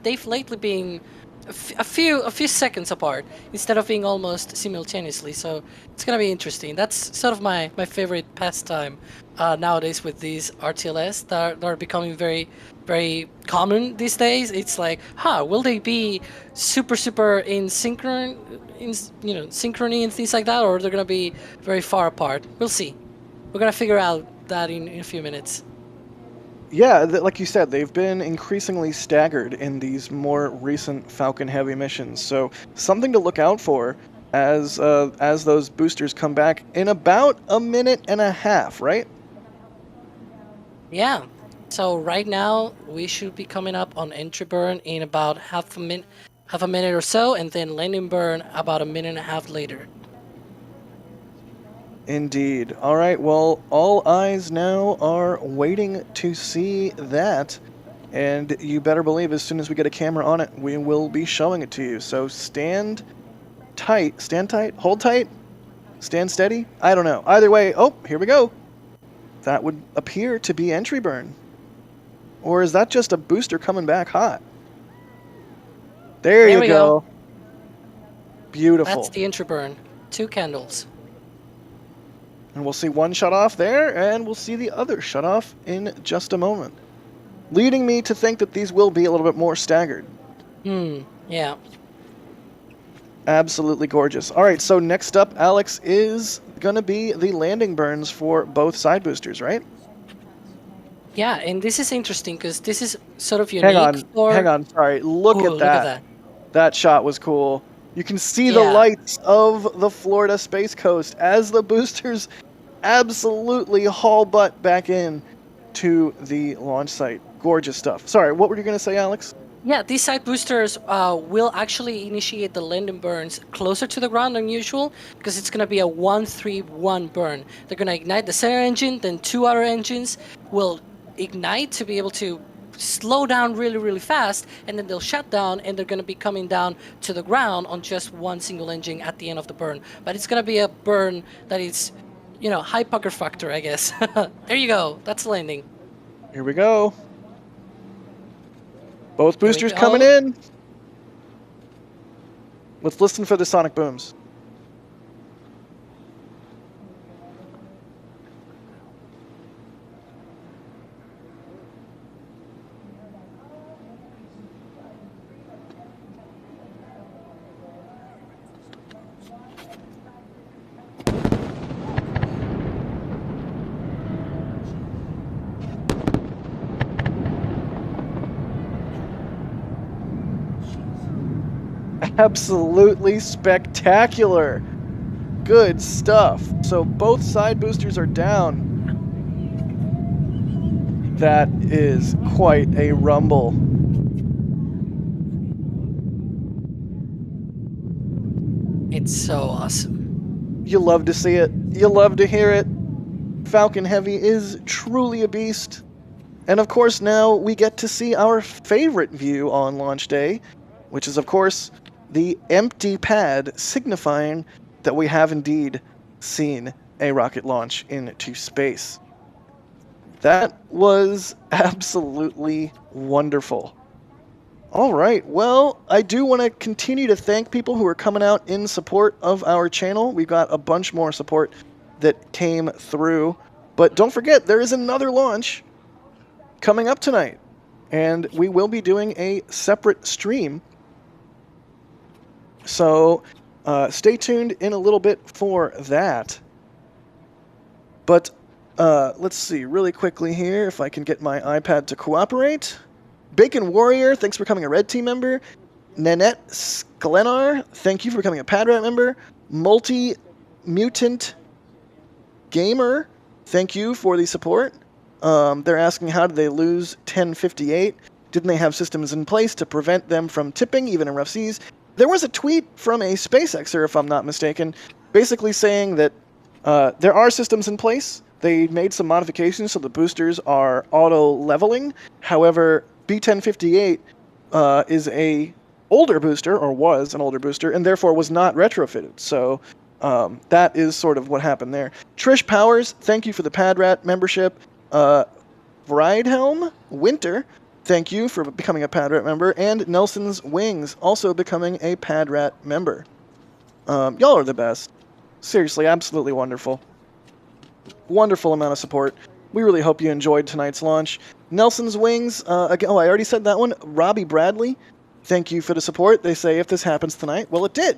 They've lately been a few seconds apart instead of being almost simultaneously. So it's gonna be interesting. That's sort of my favorite pastime nowadays with these RTLS that are becoming very very common these days. It's like, will they be super in synchrony and things like that, or they're gonna be very far apart? We'll see. We're gonna figure out that in a few minutes. Yeah, like you said, they've been increasingly staggered in these more recent Falcon Heavy missions. So something to look out for as those boosters come back in about a minute and a half, right? Yeah. So right now we should be coming up on entry burn in about half a minute or so, and then landing burn about a minute and a half later. Indeed. All right, well, all eyes now are waiting to see that. And you better believe as soon as we get a camera on it, we will be showing it to you. So stand tight, hold tight, stand steady. I don't know. Either way, oh, here we go. That would appear to be entry burn. Or is that just a booster coming back hot? There you we go. go. Beautiful. That's the entry burn. 2 candles. And we'll see one shut off there, and we'll see the other shut off in just a moment. Leading me to think that these will be a little bit more staggered. Yeah. Absolutely gorgeous. All right, so next up, Alex, is going to be the landing burns for both side boosters, right? Yeah, and this is interesting because this is sort of unique. Hang on, sorry. Look at that. That shot was cool. You can see the lights of the Florida Space Coast as the boosters absolutely haul butt back in to the launch site. Gorgeous stuff. Sorry, what were you going to say, Alex? Yeah, these side boosters will actually initiate the landing burns closer to the ground than usual because it's going to be a 1-3-1 burn. They're going to ignite the center engine, then 2 other engines will ignite to be able to slow down really fast, and then they'll shut down, and they're going to be coming down to the ground on just one single engine at the end of the burn. But it's going to be a burn that is, high pucker factor, I guess. There you go. That's landing. Here we go. Both boosters coming in. Let's listen for the sonic booms. Absolutely spectacular. Good stuff. So both side boosters are down. That is quite a rumble. It's so awesome. You love to see it. You love to hear it. Falcon Heavy is truly a beast. And of course now we get to see our favorite view on launch day, which is of course the empty pad, signifying that we have indeed seen a rocket launch into space. That was absolutely wonderful. All right, well, I do want to continue to thank people who are coming out in support of our channel. We've got a bunch more support that came through. But don't forget, there is another launch coming up tonight. And we will be doing a separate stream. So stay tuned in a little bit for that. But let's see really quickly here if I can get my iPad to cooperate. Bacon Warrior, thanks for becoming a Red Team member. Nanette Sklenar, thank you for becoming a Padrat member. Multi-Mutant Gamer, thank you for the support. They're asking how did they lose 1058? Didn't they have systems in place to prevent them from tipping, even in rough seas? There was a tweet from a SpaceXer, if I'm not mistaken, basically saying that there are systems in place. They made some modifications so the boosters are auto-leveling. However, B1058 is a older booster, or was an older booster, and therefore was not retrofitted. So that is sort of what happened there. Trish Powers, thank you for the Padrat membership. Vridehelm Winter, thank you for becoming a Padrat member. And Nelson's Wings, also becoming a Padrat member. Y'all are the best. Seriously, absolutely wonderful. Wonderful amount of support. We really hope you enjoyed tonight's launch. Nelson's Wings, again, oh, I already said that one. Robbie Bradley, thank you for the support. They say if this happens tonight, well, it did.